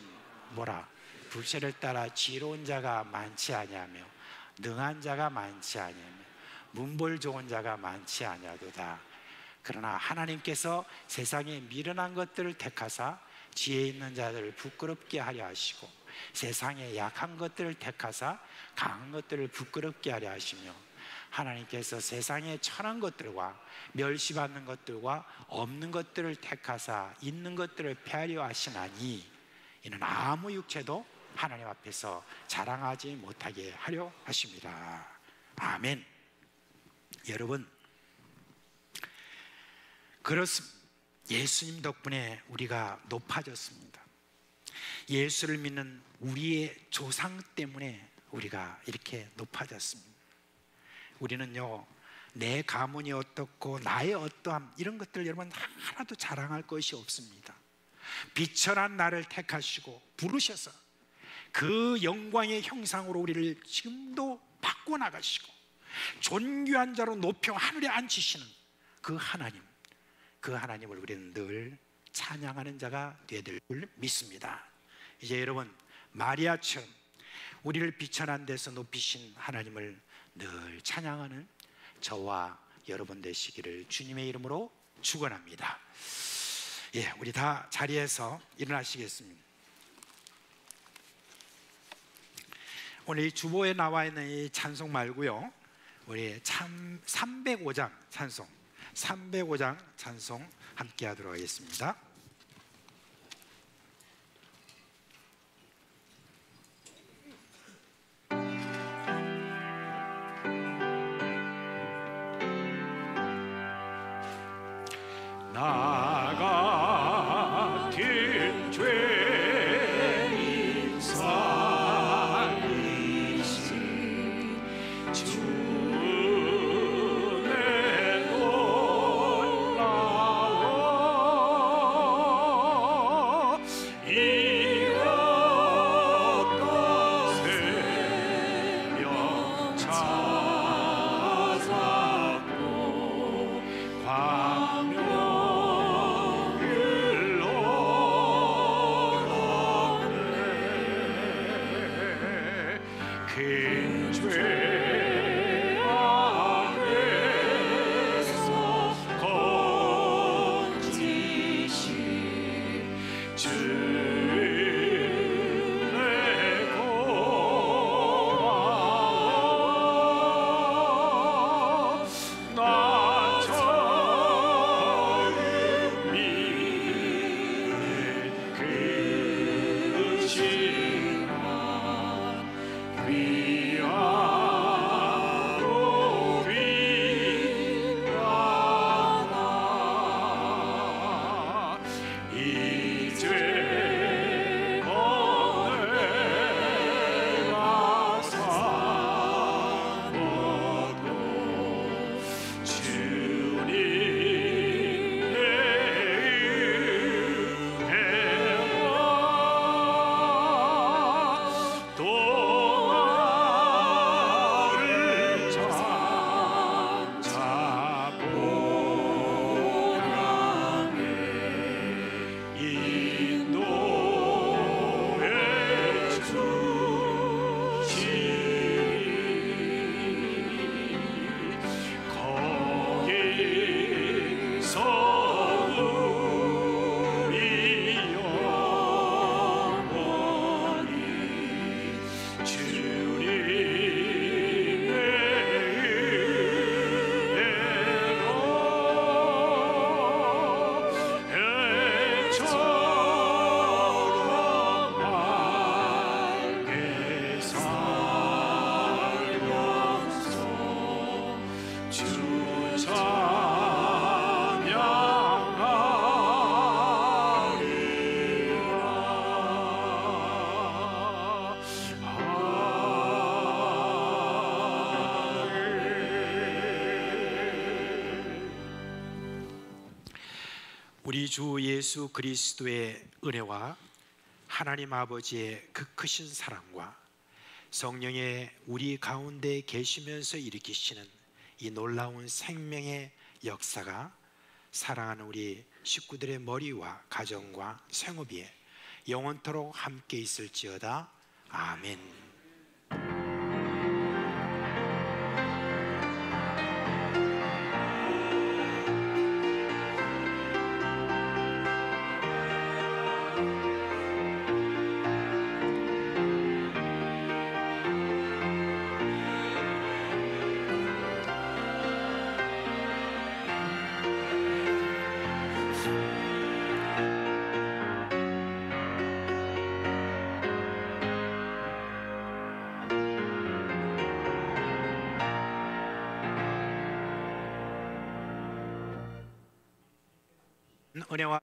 뭐라? 불세를 따라 지혜로운 자가 많지 아니하며 능한 자가 많지 아니하며 문벌 좋은 자가 많지 아니하도다. 그러나 하나님께서 세상에 미련한 것들을 택하사 지혜 있는 자들을 부끄럽게 하려 하시고 세상에 약한 것들을 택하사 강한 것들을 부끄럽게 하려 하시며 하나님께서 세상에 천한 것들과 멸시받는 것들과 없는 것들을 택하사 있는 것들을 폐하려 하시나니 이는 아무 육체도 하나님 앞에서 자랑하지 못하게 하려 하십니다. 아멘. 여러분, 그렇습니다. 예수님 덕분에 우리가 높아졌습니다. 예수를 믿는 우리의 조상 때문에 우리가 이렇게 높아졌습니다. 우리는요, 내 가문이 어떻고 나의 어떠함 이런 것들 여러분 하나도 자랑할 것이 없습니다. 비천한 나를 택하시고 부르셔서 그 영광의 형상으로 우리를 지금도 바꿔나가시고 존귀한 자로 높여 하늘에 앉히시는 그 하나님, 그 하나님을 우리는 늘 찬양하는 자가 되어야 될 줄 믿습니다. 이제 여러분, 마리아처럼 우리를 비천한 데서 높이신 하나님을 늘 찬양하는 저와 여러분 되시기를 주님의 이름으로 축원합니다. 예, 우리 다 자리에서 일어나시겠습니다. 오늘 이 주보에 나와 있는 이 찬송 말고요, 우리 305장 찬송, 305장 찬송 함께 하도록 하겠습니다. 나 같은 죄인 살리신 주 은혜 놀라워 이었던 새벽 찾았고 광명 큰 죄 안에서 건지신 주의 고마워 나 처음 믿는 그 시간 위아로 빛나나 이제 너네가 살아도 주님의 은혜와 또 우리 주 예수 그리스도의 은혜와 하나님 아버지의 그 크신 사랑과 성령의 우리 가운데 계시면서 일으키시는 이 놀라운 생명의 역사가 사랑하는 우리 식구들의 머리와 가정과 생업에 영원토록 함께 있을지어다. 아멘. 은혜와